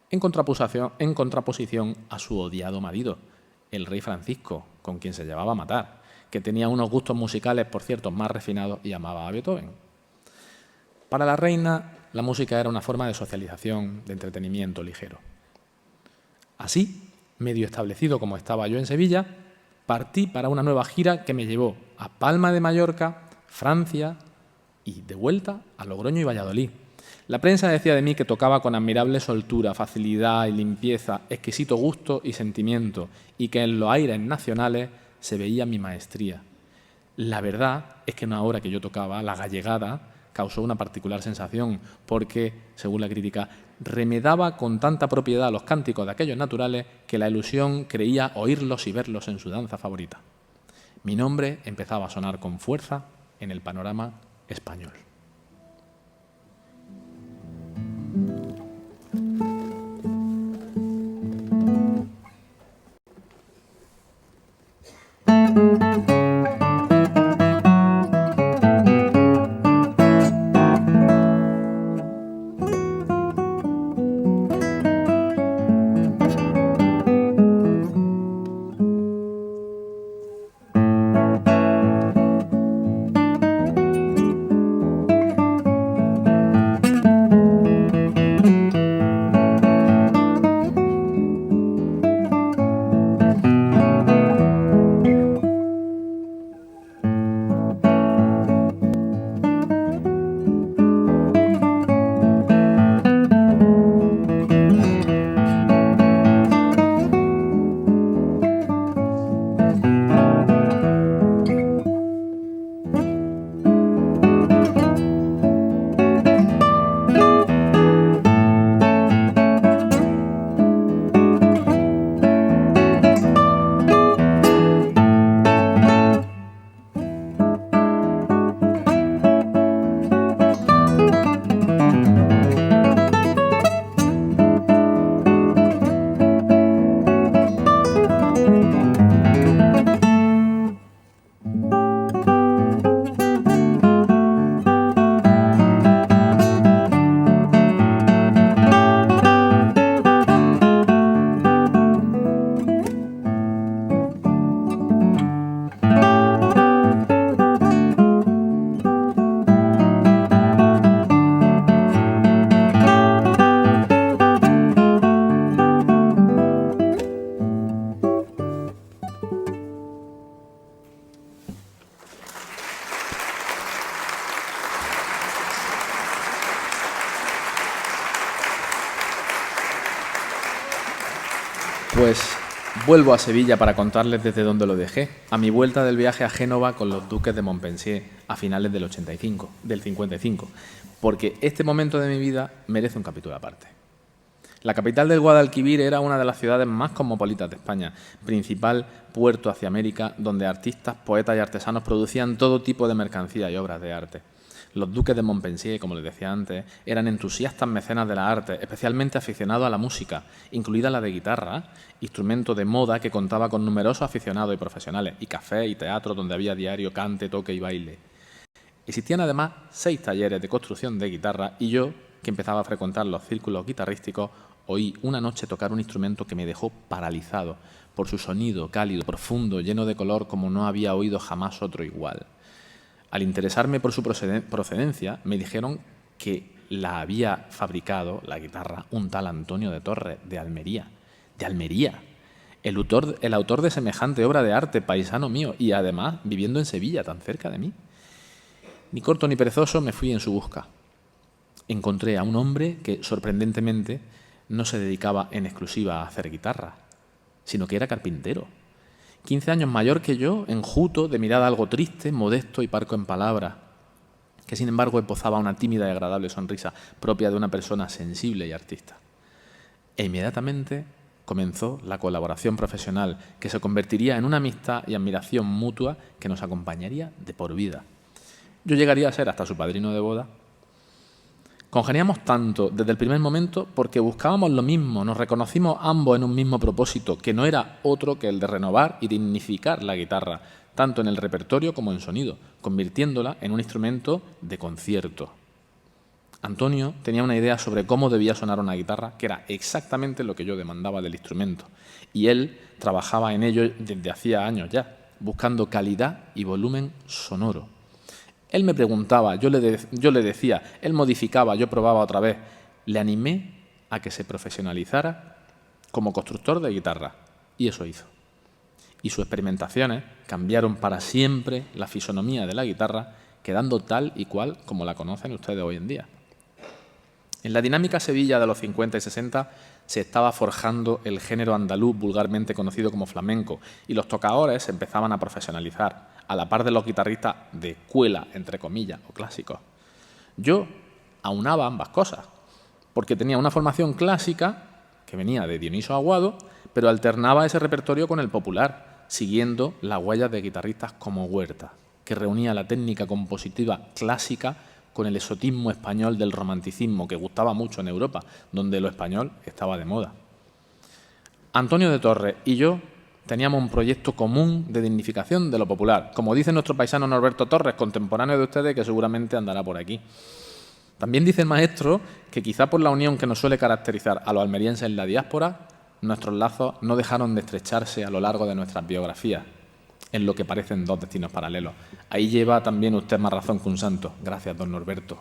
en contraposición a su odiado marido, el rey Francisco, con quien se llevaba a matar, que tenía unos gustos musicales, por cierto, más refinados y amaba a Beethoven. Para la reina, la música era una forma de socialización, de entretenimiento ligero. Así, medio establecido como estaba yo en Sevilla, partí para una nueva gira que me llevó a Palma de Mallorca, Francia y de vuelta a Logroño y Valladolid. La prensa decía de mí que tocaba con admirable soltura, facilidad y limpieza, exquisito gusto y sentimiento, y que en los aires nacionales se veía mi maestría. La verdad es que en una hora que yo tocaba, la gallegada, causó una particular sensación, porque, según la crítica, remedaba con tanta propiedad los cánticos de aquellos naturales que la ilusión creía oírlos y verlos en su danza favorita. Mi nombre empezaba a sonar con fuerza en el panorama español. Pues Vuelvo a Sevilla para contarles desde dónde lo dejé, a mi vuelta del viaje a Génova con los duques de Montpensier a finales del 55, porque este momento de mi vida merece un capítulo aparte. La capital del Guadalquivir era una de las ciudades más cosmopolitas de España, principal puerto hacia América, donde artistas, poetas y artesanos producían todo tipo de mercancía y obras de arte. Los duques de Montpensier, como les decía antes, eran entusiastas mecenas de la arte, especialmente aficionados a la música, incluida la de guitarra, instrumento de moda que contaba con numerosos aficionados y profesionales, y cafés y teatros donde había diario cante, toque y baile. Existían además 6 talleres de construcción de guitarra y yo, que empezaba a frecuentar los círculos guitarrísticos, oí una noche tocar un instrumento que me dejó paralizado por su sonido cálido, profundo, lleno de color como no había oído jamás otro igual. Al interesarme por su procedencia, me dijeron que la había fabricado, la guitarra, un tal Antonio de Torres, de Almería. ¡De Almería! El autor de semejante obra de arte, paisano mío, y además viviendo en Sevilla, tan cerca de mí. Ni corto ni perezoso me fui en su busca. Encontré a un hombre que, sorprendentemente, no se dedicaba en exclusiva a hacer guitarra, sino que era carpintero. 15 años mayor que yo, enjuto, de mirada algo triste, modesto y parco en palabras, que sin embargo esbozaba una tímida y agradable sonrisa propia de una persona sensible y artista. E inmediatamente comenzó la colaboración profesional, que se convertiría en una amistad y admiración mutua que nos acompañaría de por vida. Yo llegaría a ser hasta su padrino de boda. Congeniamos tanto desde el primer momento porque buscábamos lo mismo, nos reconocimos ambos en un mismo propósito, que no era otro que el de renovar y dignificar la guitarra, tanto en el repertorio como en sonido, convirtiéndola en un instrumento de concierto. Antonio tenía una idea sobre cómo debía sonar una guitarra, que era exactamente lo que yo demandaba del instrumento, y él trabajaba en ello desde hacía años ya, buscando calidad y volumen sonoro. Él me preguntaba, yo le decía, él modificaba, yo probaba otra vez. Le animé a que se profesionalizara como constructor de guitarra, y eso hizo. Y sus experimentaciones cambiaron para siempre la fisonomía de la guitarra, quedando tal y cual como la conocen ustedes hoy en día. En la dinámica Sevilla de los 50 y 60 se estaba forjando el género andaluz vulgarmente conocido como flamenco, y los tocadores se empezaban a profesionalizar, a la par de los guitarristas de escuela, entre comillas, o clásicos. Yo aunaba ambas cosas, porque tenía una formación clásica, que venía de Dioniso Aguado, pero alternaba ese repertorio con el popular, siguiendo las huellas de guitarristas como Huerta, que reunía la técnica compositiva clásica con el exotismo español del romanticismo, que gustaba mucho en Europa, donde lo español estaba de moda. Antonio de Torres y yo teníamos un proyecto común de dignificación de lo popular, como dice nuestro paisano Norberto Torres, contemporáneo de ustedes, que seguramente andará por aquí. También dice el maestro que quizá por la unión que nos suele caracterizar a los almerienses en la diáspora, nuestros lazos no dejaron de estrecharse a lo largo de nuestras biografías, en lo que parecen 2 destinos paralelos. Ahí lleva también usted más razón que un santo. Gracias, don Norberto.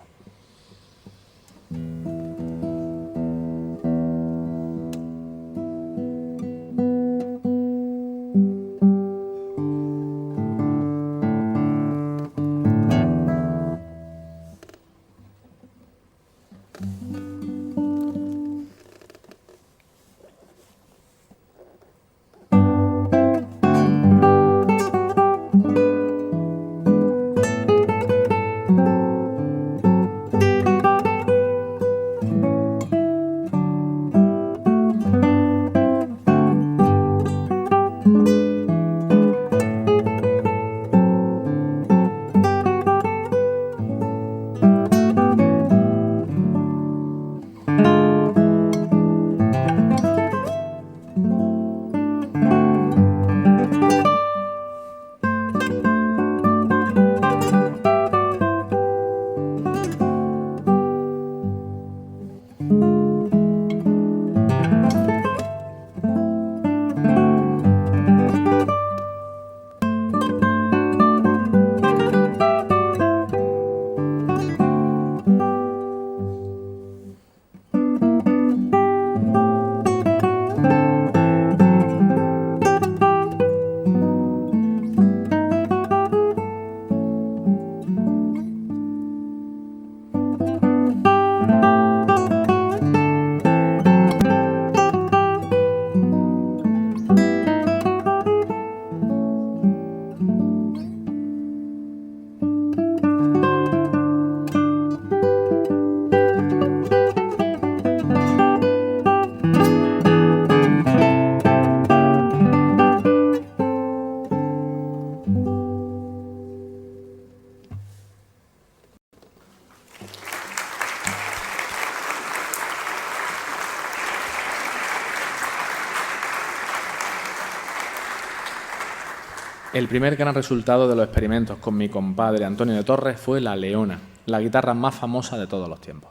El primer gran resultado de los experimentos con mi compadre Antonio de Torres fue la Leona, la guitarra más famosa de todos los tiempos.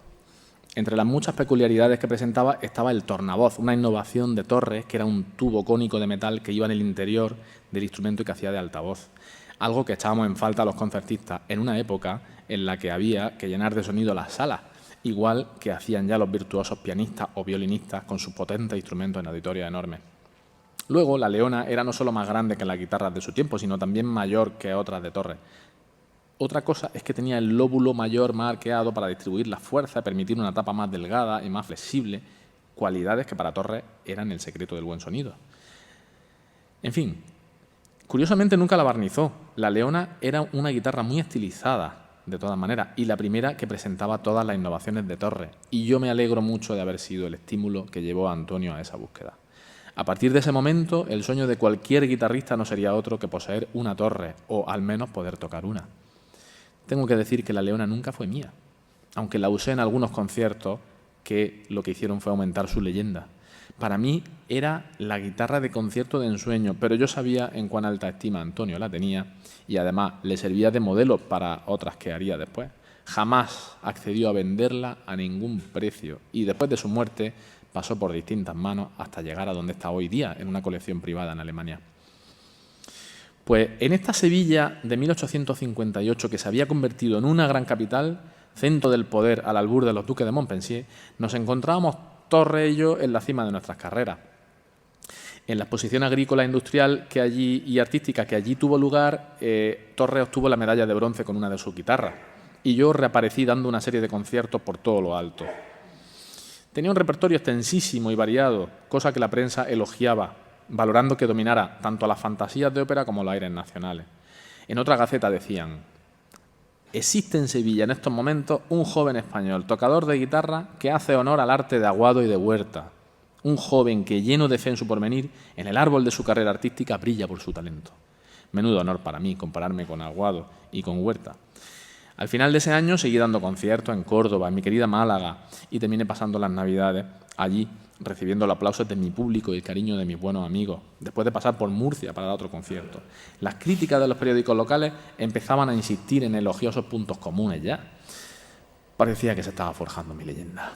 Entre las muchas peculiaridades que presentaba estaba el tornavoz, una innovación de Torres que era un tubo cónico de metal que iba en el interior del instrumento y que hacía de altavoz. Algo que echábamos en falta a los concertistas en una época en la que había que llenar de sonido las salas, igual que hacían ya los virtuosos pianistas o violinistas con sus potentes instrumentos en auditorios enormes. Luego, la Leona era no solo más grande que las guitarras de su tiempo, sino también mayor que otras de Torres. Otra cosa es que tenía el lóbulo mayor más arqueado para distribuir la fuerza y permitir una tapa más delgada y más flexible, cualidades que para Torres eran el secreto del buen sonido. En fin, curiosamente nunca la barnizó. La Leona era una guitarra muy estilizada, de todas maneras, y la primera que presentaba todas las innovaciones de Torres. Y yo me alegro mucho de haber sido el estímulo que llevó a Antonio a esa búsqueda. A partir de ese momento, el sueño de cualquier guitarrista no sería otro que poseer una Torres, o al menos poder tocar una. Tengo que decir que la Leona nunca fue mía, aunque la usé en algunos conciertos que lo que hicieron fue aumentar su leyenda. Para mí era la guitarra de concierto de ensueño, pero yo sabía en cuán alta estima Antonio la tenía y además le servía de modelo para otras que haría después. Jamás accedió a venderla a ningún precio y después de su muerte pasó por distintas manos hasta llegar a donde está hoy día, en una colección privada en Alemania. Pues en esta Sevilla de 1858, que se había convertido en una gran capital, centro del poder al albur de los duques de Montpensier, nos encontrábamos Torres y yo en la cima de nuestras carreras. En la exposición agrícola e industrial que allí, y artística que allí tuvo lugar, Torres obtuvo la medalla de bronce con una de sus guitarras y yo reaparecí dando una serie de conciertos por todo lo alto. Tenía un repertorio extensísimo y variado, cosa que la prensa elogiaba, valorando que dominara tanto las fantasías de ópera como los aires nacionales. En otra gaceta decían: existe en Sevilla en estos momentos un joven español, tocador de guitarra, que hace honor al arte de Aguado y de Huerta. Un joven que, lleno de fe en su porvenir, en el árbol de su carrera artística brilla por su talento. Menudo honor para mí compararme con Aguado y con Huerta. Al final de ese año seguí dando conciertos en Córdoba, en mi querida Málaga, y terminé pasando las Navidades allí, recibiendo los aplausos de mi público y el cariño de mis buenos amigos, después de pasar por Murcia para dar otro concierto. Las críticas de los periódicos locales empezaban a insistir en elogiosos puntos comunes ya. Parecía que se estaba forjando mi leyenda.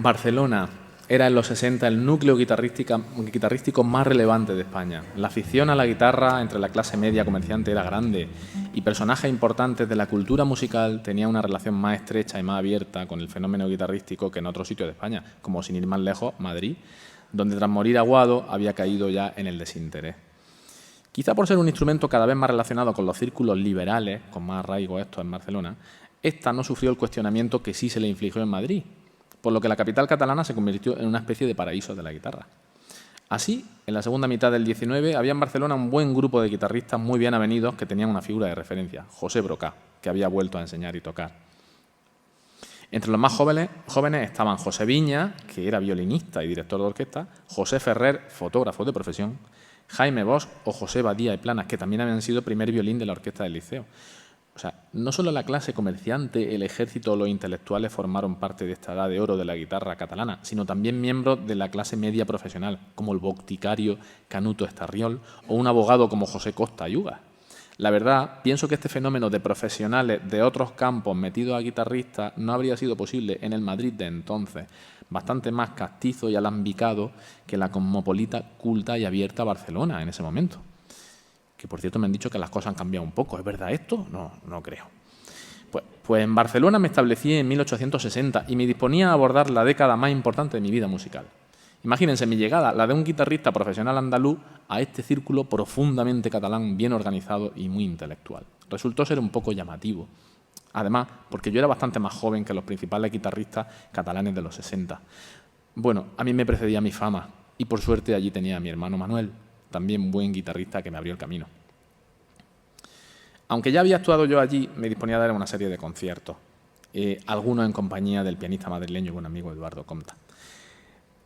Barcelona era en los 60 el núcleo guitarrístico más relevante de España. La afición a la guitarra entre la clase media comerciante era grande y personajes importantes de la cultura musical tenían una relación más estrecha y más abierta con el fenómeno guitarrístico que en otros sitios de España, como sin ir más lejos, Madrid, donde tras morir Aguado había caído ya en el desinterés. Quizá por ser un instrumento cada vez más relacionado con los círculos liberales, con más arraigo esto en Barcelona, esta no sufrió el cuestionamiento que sí se le infligió en Madrid, por lo que la capital catalana se convirtió en una especie de paraíso de la guitarra. Así, en la segunda mitad del XIX había en Barcelona un buen grupo de guitarristas muy bien avenidos que tenían una figura de referencia, José Brocà, que había vuelto a enseñar y tocar. Entre los más jóvenes estaban José Viña, que era violinista y director de orquesta, José Ferrer, fotógrafo de profesión, Jaime Bosch o José Badía y Planas, que también habían sido primer violín de la orquesta del Liceo. O sea, no solo la clase comerciante, el ejército o los intelectuales formaron parte de esta edad de oro de la guitarra catalana, sino también miembros de la clase media profesional, como el boticario Canuto Estarriol o un abogado como José Costa Ayuga. La verdad, pienso que este fenómeno de profesionales de otros campos metidos a guitarristas no habría sido posible en el Madrid de entonces, bastante más castizo y alambicado que la cosmopolita, culta y abierta Barcelona en ese momento. Que por cierto me han dicho que las cosas han cambiado un poco. ¿Es verdad esto? No creo. Pues en Barcelona me establecí en 1860 y me disponía a abordar la década más importante de mi vida musical. Imagínense mi llegada, la de un guitarrista profesional andaluz, a este círculo profundamente catalán, bien organizado y muy intelectual. Resultó ser un poco llamativo. Además, porque yo era bastante más joven que los principales guitarristas catalanes de los 60. Bueno, a mí me precedía mi fama y por suerte allí tenía a mi hermano Manuel, también buen guitarrista que me abrió el camino. Aunque ya había actuado yo allí, me disponía a dar una serie de conciertos, algunos en compañía del pianista madrileño y buen amigo Eduardo Comta.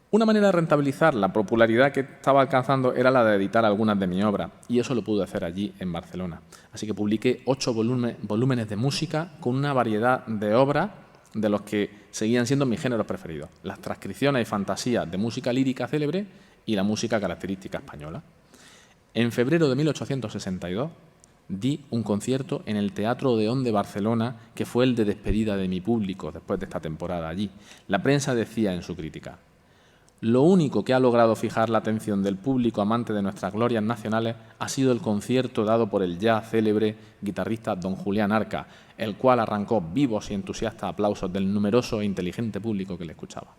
Una manera de rentabilizar la popularidad que estaba alcanzando era la de editar algunas de mis obras, y eso lo pude hacer allí en Barcelona. Así que publiqué 8 volúmenes de música con una variedad de obras de los que seguían siendo mis géneros preferidos: las transcripciones y fantasías de música lírica célebre y la música característica española. En febrero de 1862 di un concierto en el Teatro Odeón de Barcelona, que fue el de despedida de mi público después de esta temporada allí. La prensa decía en su crítica: lo único que ha logrado fijar la atención del público amante de nuestras glorias nacionales ha sido el concierto dado por el ya célebre guitarrista don Julián Arca, el cual arrancó vivos y entusiastas aplausos del numeroso e inteligente público que le escuchaba.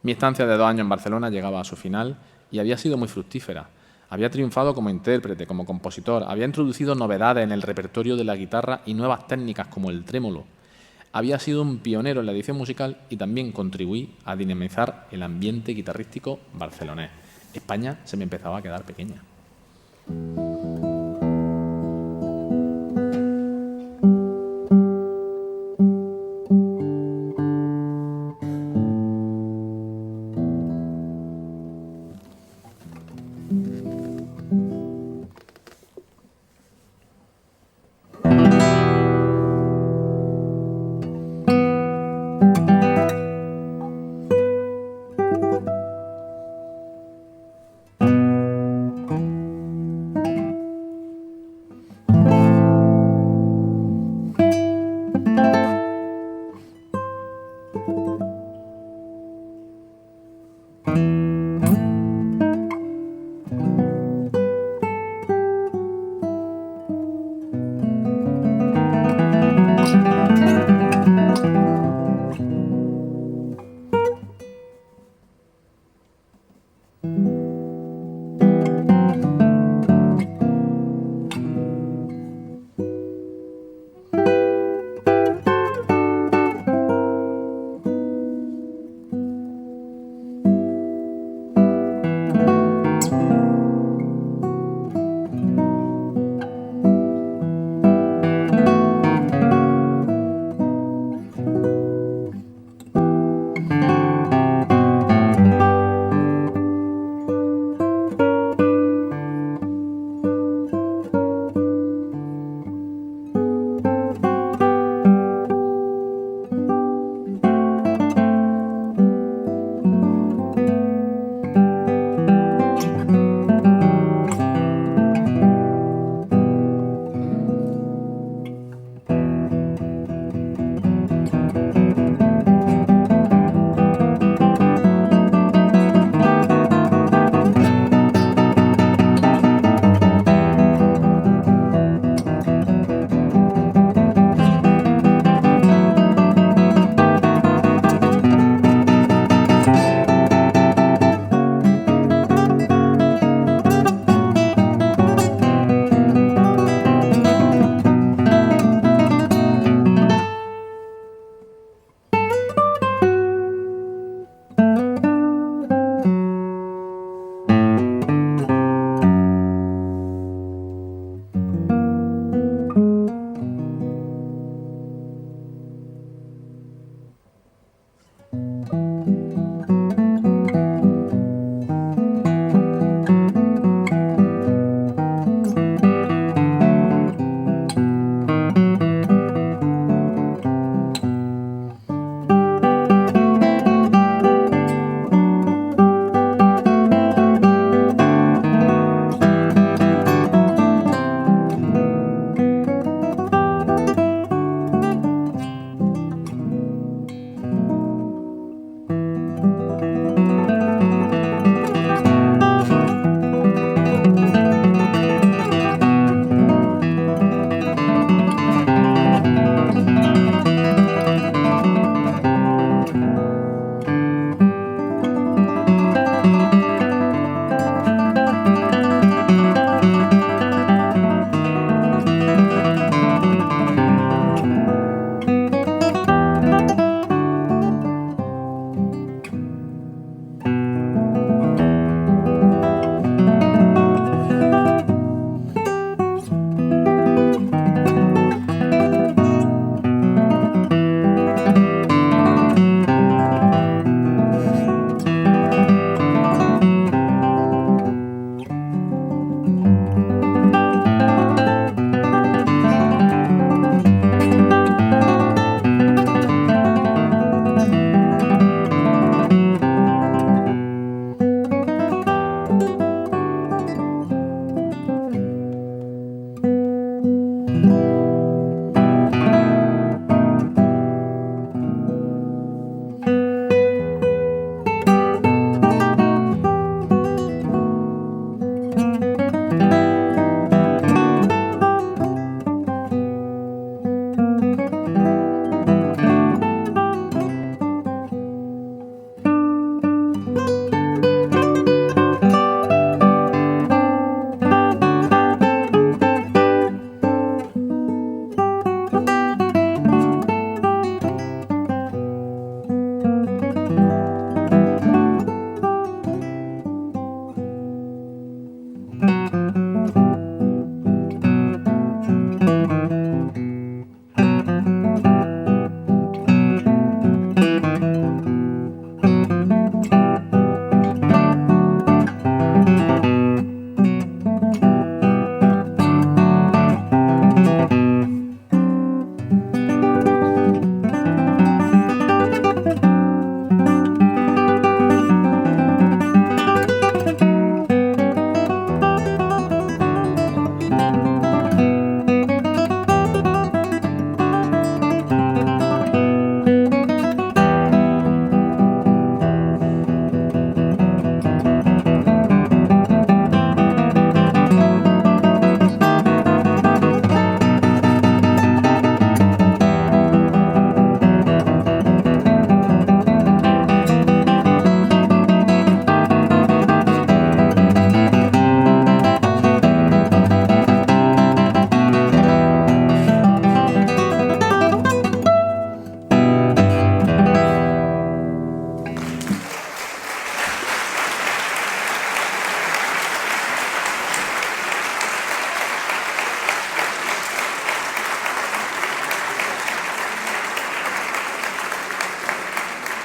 Mi estancia de 2 años en Barcelona llegaba a su final y había sido muy fructífera. Había triunfado como intérprete, como compositor, había introducido novedades en el repertorio de la guitarra y nuevas técnicas como el trémolo. Había sido un pionero en la edición musical y también contribuí a dinamizar el ambiente guitarrístico barcelonés. España se me empezaba a quedar pequeña.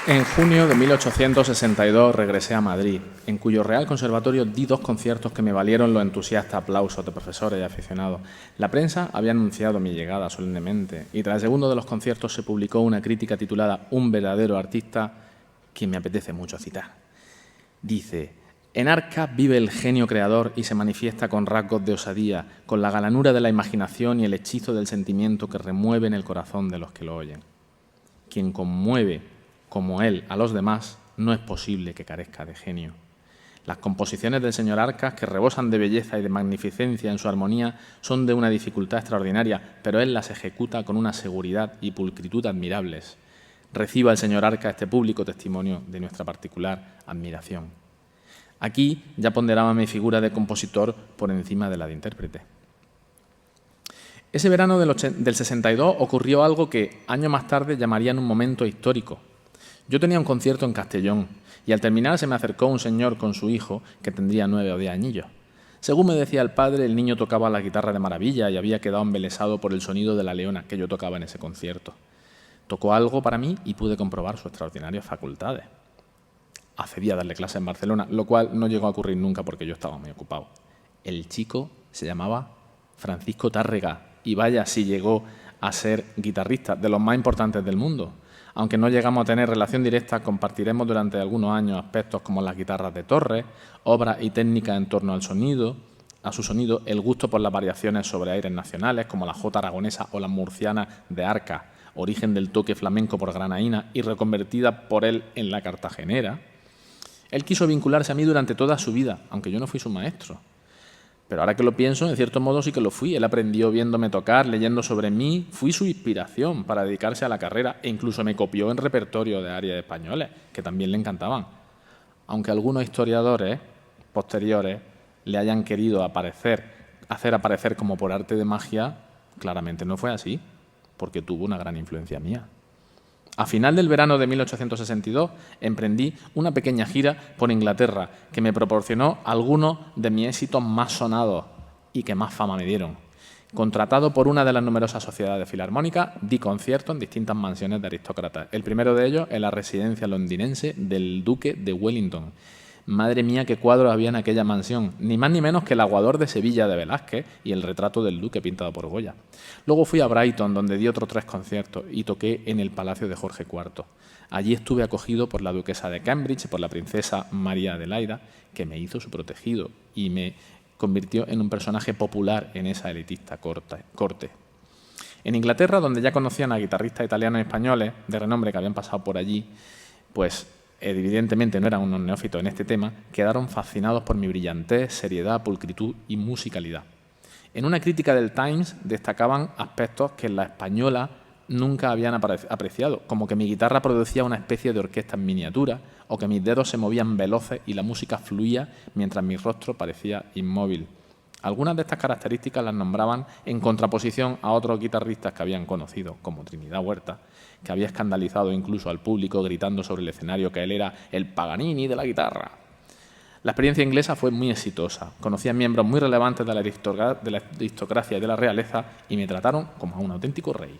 En junio de 1862 regresé a Madrid, en cuyo Real Conservatorio di 2 conciertos que me valieron los entusiastas aplausos de profesores y aficionados. La prensa había anunciado mi llegada solemnemente y tras el segundo de los conciertos se publicó una crítica titulada Un verdadero artista, que me apetece mucho citar. Dice: en Arca vive el genio creador y se manifiesta con rasgos de osadía, con la galanura de la imaginación y el hechizo del sentimiento que remueve en el corazón de los que lo oyen. Quien conmueve como él a los demás, no es posible que carezca de genio. Las composiciones del señor Arcas, que rebosan de belleza y de magnificencia en su armonía, son de una dificultad extraordinaria, pero él las ejecuta con una seguridad y pulcritud admirables. Reciba el señor Arcas este público testimonio de nuestra particular admiración. Aquí ya ponderaba mi figura de compositor por encima de la de intérprete. Ese verano del 62 ocurrió algo que años más tarde llamarían un momento histórico. Yo tenía un concierto en Castellón y al terminar se me acercó un señor con su hijo que tendría 9 o 10 añillos. Según me decía el padre, el niño tocaba la guitarra de maravilla y había quedado embelesado por el sonido de la leona que yo tocaba en ese concierto. Tocó algo para mí y pude comprobar sus extraordinarias facultades. Accedí a darle clase en Barcelona, lo cual no llegó a ocurrir nunca porque yo estaba muy ocupado. El chico se llamaba Francisco Tárrega y vaya si llegó a ser guitarrista de los más importantes del mundo. Aunque no llegamos a tener relación directa, compartiremos durante algunos años aspectos como las guitarras de Torres, obras y técnicas en torno al sonido, a su sonido, el gusto por las variaciones sobre aires nacionales, como la jota aragonesa o la murciana de Arca, origen del toque flamenco por granaína y reconvertida por él en la cartagenera. Él quiso vincularse a mí durante toda su vida, aunque yo no fui su maestro. Pero ahora que lo pienso, en cierto modo sí que lo fui. Él aprendió viéndome tocar, leyendo sobre mí. Fui su inspiración para dedicarse a la carrera e incluso me copió en repertorio de arias españoles, que también le encantaban. Aunque algunos historiadores posteriores le hayan querido hacer aparecer como por arte de magia, claramente no fue así, porque tuvo una gran influencia mía. A final del verano de 1862 emprendí una pequeña gira por Inglaterra que me proporcionó algunos de mis éxitos más sonados y que más fama me dieron. Contratado por una de las numerosas sociedades filarmónicas, di conciertos en distintas mansiones de aristócratas. El primero de ellos en la residencia londinense del duque de Wellington. Madre mía, qué cuadros había en aquella mansión, ni más ni menos que el Aguador de Sevilla de Velázquez y el retrato del duque pintado por Goya. Luego fui a Brighton, donde di otros 3 conciertos y toqué en el Palacio de Jorge IV. Allí estuve acogido por la duquesa de Cambridge y por la princesa María Adelaida, que me hizo su protegido y me convirtió en un personaje popular en esa elitista corte. En Inglaterra, donde ya conocían a guitarristas italianos y españoles de renombre que habían pasado por allí, pues evidentemente no eran unos neófitos en este tema, quedaron fascinados por mi brillantez, seriedad, pulcritud y musicalidad. En una crítica del Times destacaban aspectos que en la española nunca habían apreciado, como que mi guitarra producía una especie de orquesta en miniatura o que mis dedos se movían veloces y la música fluía mientras mi rostro parecía inmóvil. Algunas de estas características las nombraban en contraposición a otros guitarristas que habían conocido, como Trinidad Huerta, que había escandalizado incluso al público gritando sobre el escenario que él era el Paganini de la guitarra. La experiencia inglesa fue muy exitosa. Conocí a miembros muy relevantes de la aristocracia y de la realeza y me trataron como a un auténtico rey.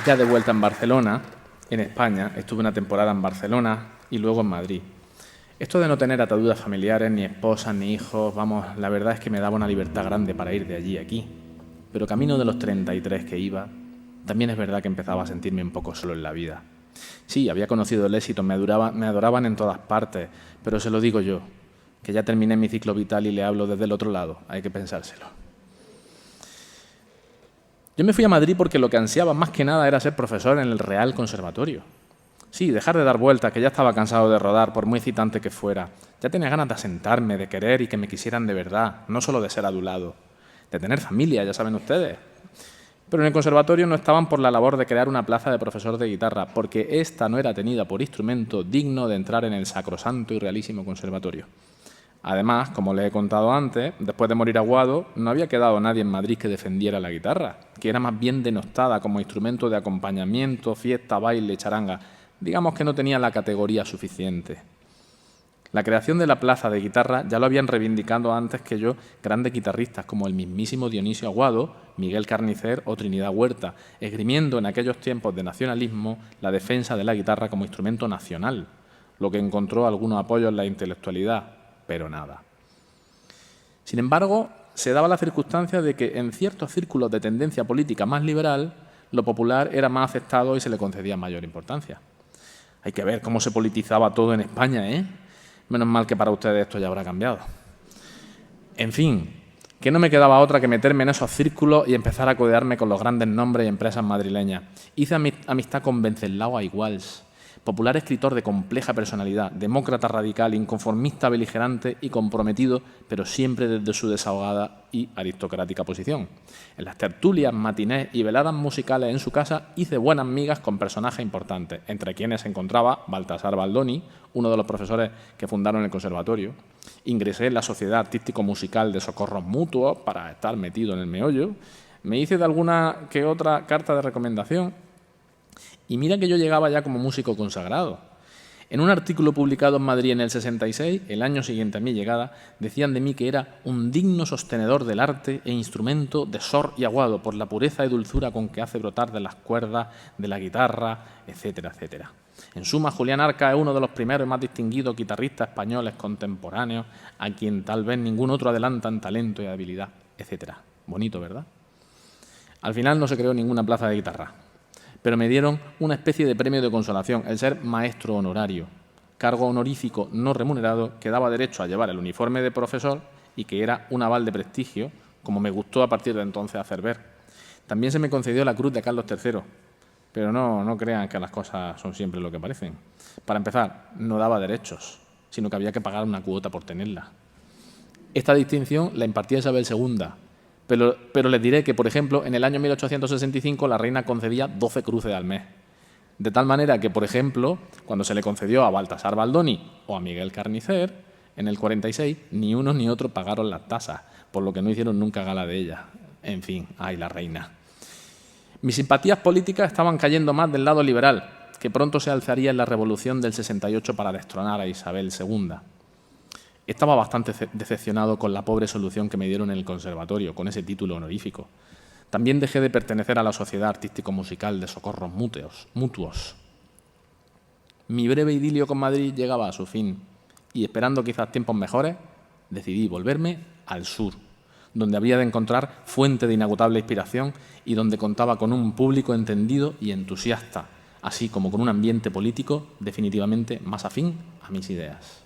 Ya de vuelta en Barcelona, en España, estuve una temporada en Barcelona y luego en Madrid. Esto de no tener ataduras familiares, ni esposas, ni hijos, vamos, la verdad es que me daba una libertad grande para ir de allí a aquí. Pero camino de los 33 que iba, también es verdad que empezaba a sentirme un poco solo en la vida. Sí, había conocido el éxito, me adoraban en todas partes, pero se lo digo yo, que ya terminé mi ciclo vital y le hablo desde el otro lado, hay que pensárselo. Yo me fui a Madrid porque lo que ansiaba más que nada era ser profesor en el Real Conservatorio. Sí, dejar de dar vueltas, que ya estaba cansado de rodar, por muy excitante que fuera. Ya tenía ganas de asentarme, de querer y que me quisieran de verdad, no solo de ser adulado. De tener familia, ya saben ustedes. Pero en el conservatorio no estaban por la labor de crear una plaza de profesor de guitarra, porque esta no era tenida por instrumento digno de entrar en el sacrosanto y realísimo conservatorio. Además, como les he contado antes, después de morir Aguado, no había quedado nadie en Madrid que defendiera la guitarra, que era más bien denostada como instrumento de acompañamiento, fiesta, baile, charanga. Digamos que no tenía la categoría suficiente. La creación de la plaza de guitarra ya lo habían reivindicado antes que yo grandes guitarristas como el mismísimo Dionisio Aguado, Miguel Carnicer o Trinidad Huerta, esgrimiendo en aquellos tiempos de nacionalismo la defensa de la guitarra como instrumento nacional, lo que encontró algunos apoyos en la intelectualidad, pero nada. Sin embargo, se daba la circunstancia de que en ciertos círculos de tendencia política más liberal, lo popular era más aceptado y se le concedía mayor importancia. Hay que ver cómo se politizaba todo en España, ¿eh? Menos mal que para ustedes esto ya habrá cambiado. En fin, que no me quedaba otra que meterme en esos círculos y empezar a codearme con los grandes nombres y empresas madrileñas. Hice amistad con Wenceslao Aiguals, popular escritor de compleja personalidad, demócrata radical, inconformista beligerante y comprometido, pero siempre desde su desahogada y aristocrática posición. En las tertulias, matinés y veladas musicales en su casa hice buenas migas con personajes importantes, entre quienes se encontraba Baltasar Baldoni, uno de los profesores que fundaron el conservatorio. Ingresé en la Sociedad Artístico-Musical de Socorros Mutuos para estar metido en el meollo. Me hice de alguna que otra carta de recomendación. Y mira que yo llegaba ya como músico consagrado. En un artículo publicado en Madrid en el 66, el año siguiente a mi llegada, decían de mí que era un digno sostenedor del arte e instrumento de Sor y Aguado por la pureza y dulzura con que hace brotar de las cuerdas, de la guitarra, etcétera, etcétera. En suma, Julián Arca es uno de los primeros y más distinguidos guitarristas españoles contemporáneos, a quien tal vez ningún otro adelanta en talento y habilidad, etcétera. Bonito, ¿verdad? Al final no se creó ninguna plaza de guitarra, pero me dieron una especie de premio de consolación, el ser maestro honorario, cargo honorífico no remunerado que daba derecho a llevar el uniforme de profesor y que era un aval de prestigio, como me gustó a partir de entonces hacer ver. También se me concedió la Cruz de Carlos III, pero no crean que las cosas son siempre lo que parecen. Para empezar, no daba derechos, sino que había que pagar una cuota por tenerla. Esta distinción la impartía Isabel II, pero les diré que, por ejemplo, en el año 1865 la reina concedía 12 cruces al mes. De tal manera que, por ejemplo, cuando se le concedió a Baltasar Baldoni o a Miguel Carnicer, en el 46, ni uno ni otro pagaron las tasas, por lo que no hicieron nunca gala de ella. En fin, ¡ay, la reina! Mis simpatías políticas estaban cayendo más del lado liberal, que pronto se alzaría en la Revolución del 68 para destronar a Isabel II. Estaba bastante decepcionado con la pobre solución que me dieron en el conservatorio, con ese título honorífico. También dejé de pertenecer a la Sociedad Artístico-Musical de Socorros Mutuos. Mi breve idilio con Madrid llegaba a su fin y, esperando quizás tiempos mejores, decidí volverme al sur, donde había de encontrar fuente de inagotable inspiración y donde contaba con un público entendido y entusiasta, así como con un ambiente político definitivamente más afín a mis ideas.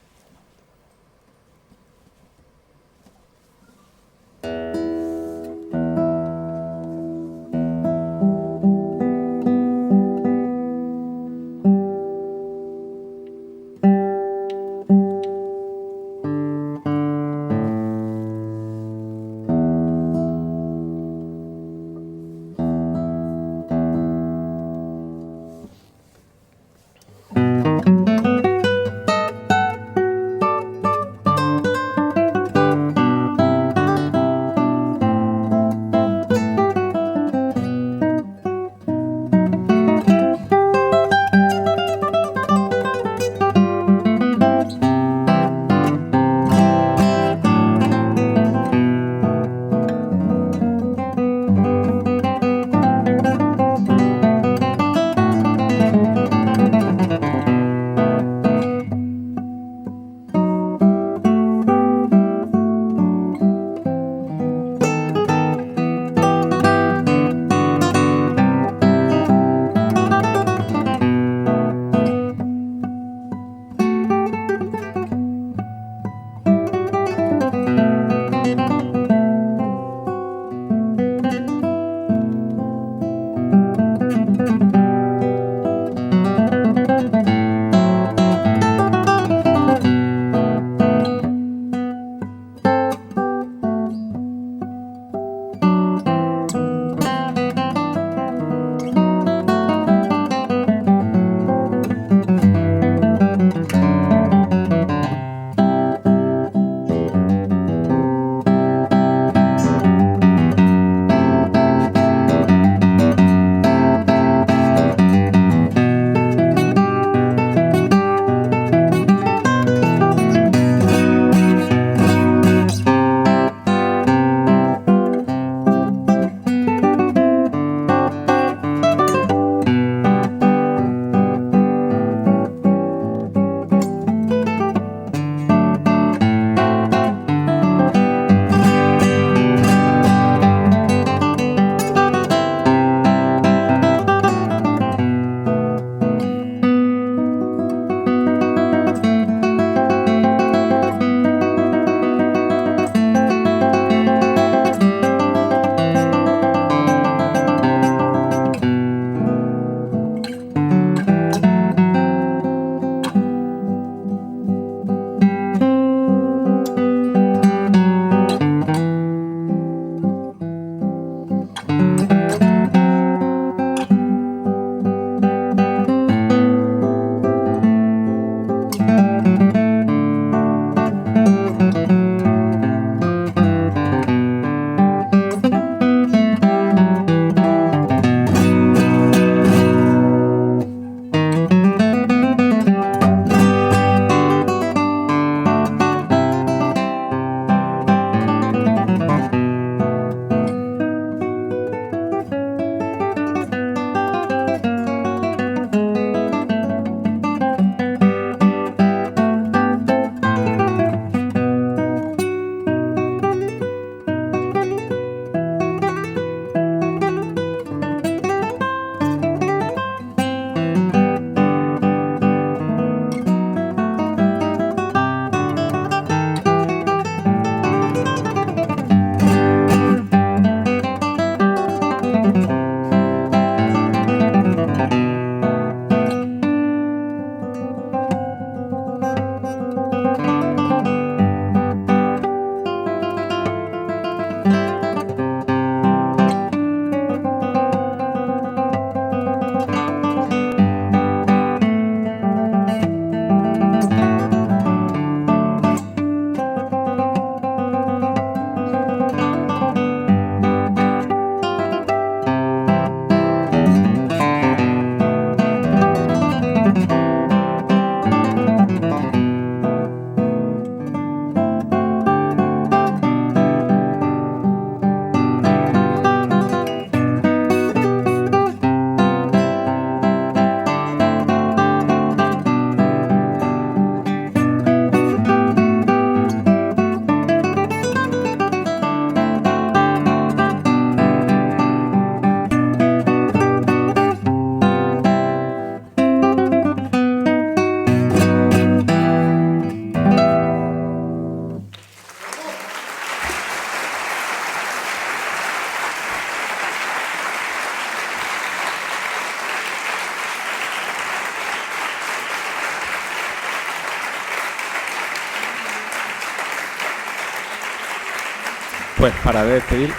Pues para despedir...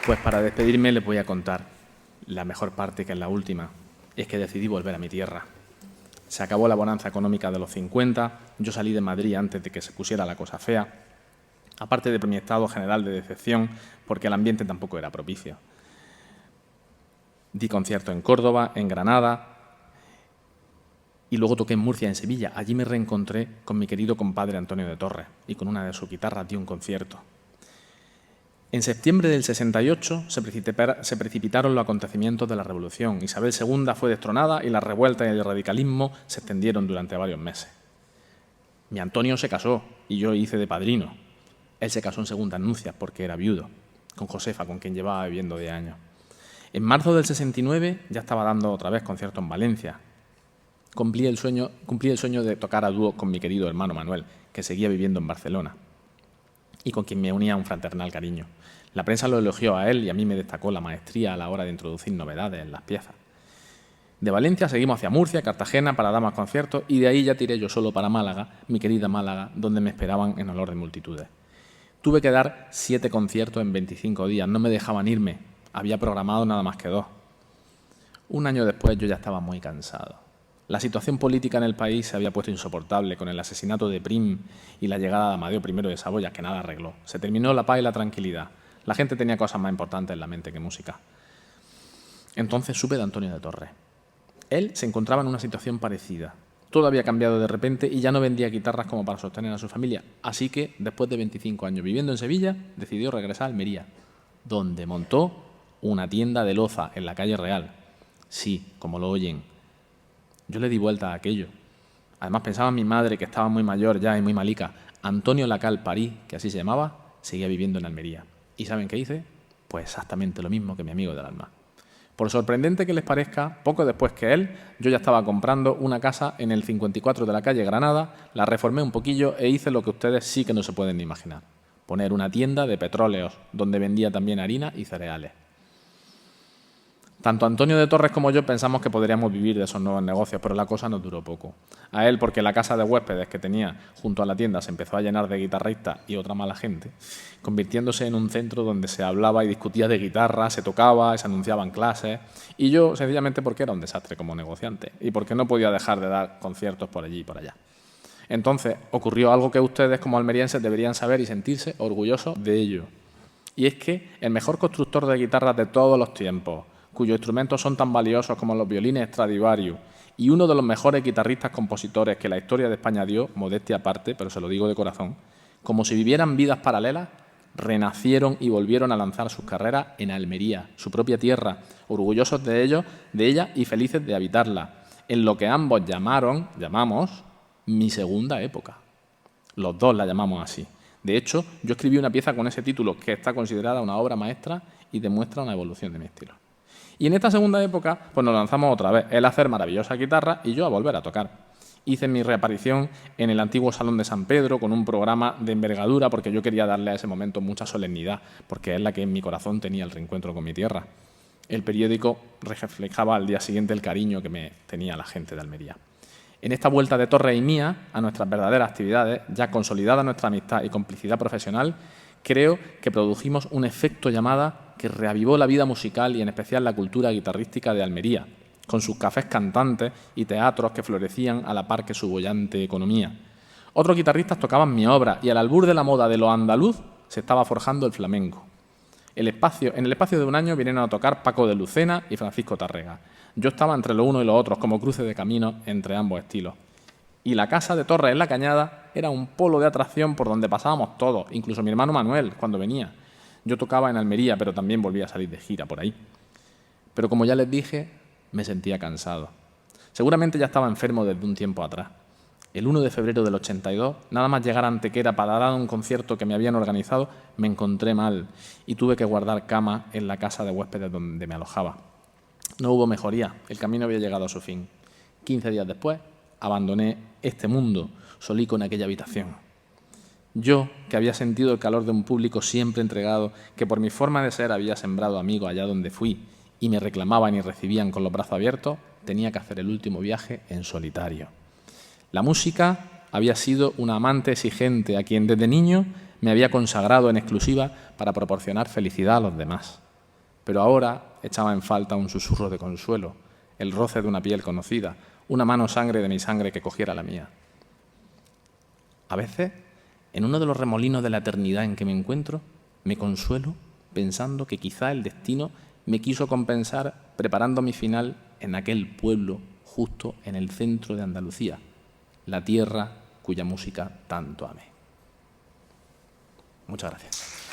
Pues para despedirme les voy a contar la mejor parte, que es la última, es que decidí volver a mi tierra. Se acabó la bonanza económica de los 50, yo salí de Madrid antes de que se pusiera la cosa fea, aparte de mi estado general de decepción, porque el ambiente tampoco era propicio. Di concierto en Córdoba, en Granada, y luego toqué en Murcia, en Sevilla. Allí me reencontré con mi querido compadre Antonio de Torres, y con una de sus guitarras di un concierto. En septiembre del 68 se precipitaron los acontecimientos de la Revolución. Isabel II fue destronada y las revueltas y el radicalismo se extendieron durante varios meses. Mi Antonio se casó y yo hice de padrino. Él se casó en segundas nupcias porque era viudo, con Josefa, con quien llevaba viviendo 10 años. En marzo del 69 ya estaba dando otra vez conciertos en Valencia. Cumplí el sueño de tocar a dúo con mi querido hermano Manuel, que seguía viviendo en Barcelona, y con quien me unía un fraternal cariño. La prensa lo elogió a él y a mí me destacó la maestría a la hora de introducir novedades en las piezas. De Valencia seguimos hacia Murcia, Cartagena, para dar más conciertos, y de ahí ya tiré yo solo para Málaga, mi querida Málaga, donde me esperaban en olor de multitudes. Tuve que dar 7 conciertos en 25 días, no me dejaban irme, había programado nada más que 2. Un año después yo ya estaba muy cansado. La situación política en el país se había puesto insoportable con el asesinato de Prim y la llegada de Amadeo I de Saboya, que nada arregló. Se terminó la paz y la tranquilidad. La gente tenía cosas más importantes en la mente que música. Entonces supe de Antonio de Torres. Él se encontraba en una situación parecida. Todo había cambiado de repente y ya no vendía guitarras como para sostener a su familia. Así que, después de 25 años viviendo en Sevilla, decidió regresar a Almería, donde montó una tienda de loza en la calle Real. Sí, como lo oyen. Yo le di vuelta a aquello. Además pensaba en mi madre, que estaba muy mayor ya y muy malica. Antonio Lacal París, que así se llamaba, seguía viviendo en Almería. ¿Y saben qué hice? Pues exactamente lo mismo que mi amigo del alma. Por sorprendente que les parezca, poco después que él, yo ya estaba comprando una casa en el 54 de la calle Granada, la reformé un poquillo e hice lo que ustedes sí que no se pueden ni imaginar. Poner una tienda de petróleos, donde vendía también harina y cereales. Tanto Antonio de Torres como yo pensamos que podríamos vivir de esos nuevos negocios, pero la cosa nos duró poco. A él porque la casa de huéspedes que tenía junto a la tienda se empezó a llenar de guitarristas y otra mala gente, convirtiéndose en un centro donde se hablaba y discutía de guitarra, se tocaba y se anunciaban clases, y yo sencillamente porque era un desastre como negociante y porque no podía dejar de dar conciertos por allí y por allá. Entonces ocurrió algo que ustedes como almerienses deberían saber y sentirse orgullosos de ello. Y es que el mejor constructor de guitarras de todos los tiempos, cuyos instrumentos son tan valiosos como los violines Stradivarius, y uno de los mejores guitarristas compositores que la historia de España dio, modestia aparte, pero se lo digo de corazón, como si vivieran vidas paralelas, renacieron y volvieron a lanzar sus carreras en Almería, su propia tierra, orgullosos de ella y felices de habitarla, en lo que ambos llamamos, mi segunda época. Los dos la llamamos así. De hecho, yo escribí una pieza con ese título que está considerada una obra maestra y demuestra una evolución de mi estilo. Y en esta segunda época, pues nos lanzamos otra vez, él a hacer maravillosa guitarra y yo a volver a tocar. Hice mi reaparición en el antiguo Salón de San Pedro con un programa de envergadura porque yo quería darle a ese momento mucha solemnidad, porque es la que en mi corazón tenía el reencuentro con mi tierra. El periódico reflejaba al día siguiente el cariño que me tenía la gente de Almería. En esta vuelta de Torres y mía a nuestras verdaderas actividades, ya consolidada nuestra amistad y complicidad profesional, creo que produjimos un efecto llamada que reavivó la vida musical y en especial la cultura guitarrística de Almería, con sus cafés cantantes y teatros que florecían a la par que su bollante economía. Otros guitarristas tocaban mi obra y al albur de la moda de lo andaluz se estaba forjando el flamenco. En el espacio de un año vinieron a tocar Paco de Lucena y Francisco Tárrega. Yo estaba entre lo uno y lo otro, como cruce de caminos entre ambos estilos. Y la casa de Torres en la Cañada era un polo de atracción por donde pasábamos todos, incluso mi hermano Manuel, cuando venía. Yo tocaba en Almería, pero también volvía a salir de gira por ahí. Pero como ya les dije, me sentía cansado. Seguramente ya estaba enfermo desde un tiempo atrás. El 1 de febrero del 82, nada más llegar a Antequera para dar un concierto que me habían organizado, me encontré mal y tuve que guardar cama en la casa de huéspedes donde me alojaba. No hubo mejoría, el camino había llegado a su fin. 15 días después, abandoné este mundo, solico en aquella habitación. Yo, que había sentido el calor de un público siempre entregado, que por mi forma de ser había sembrado amigos allá donde fui y me reclamaban y recibían con los brazos abiertos, tenía que hacer el último viaje en solitario. La música había sido una amante exigente a quien desde niño me había consagrado en exclusiva para proporcionar felicidad a los demás. Pero ahora echaba en falta un susurro de consuelo, el roce de una piel conocida, una mano sangre de mi sangre que cogiera la mía. A veces, en uno de los remolinos de la eternidad en que me encuentro, me consuelo pensando que quizá el destino me quiso compensar preparando mi final en aquel pueblo justo en el centro de Andalucía, la tierra cuya música tanto amé. Muchas gracias.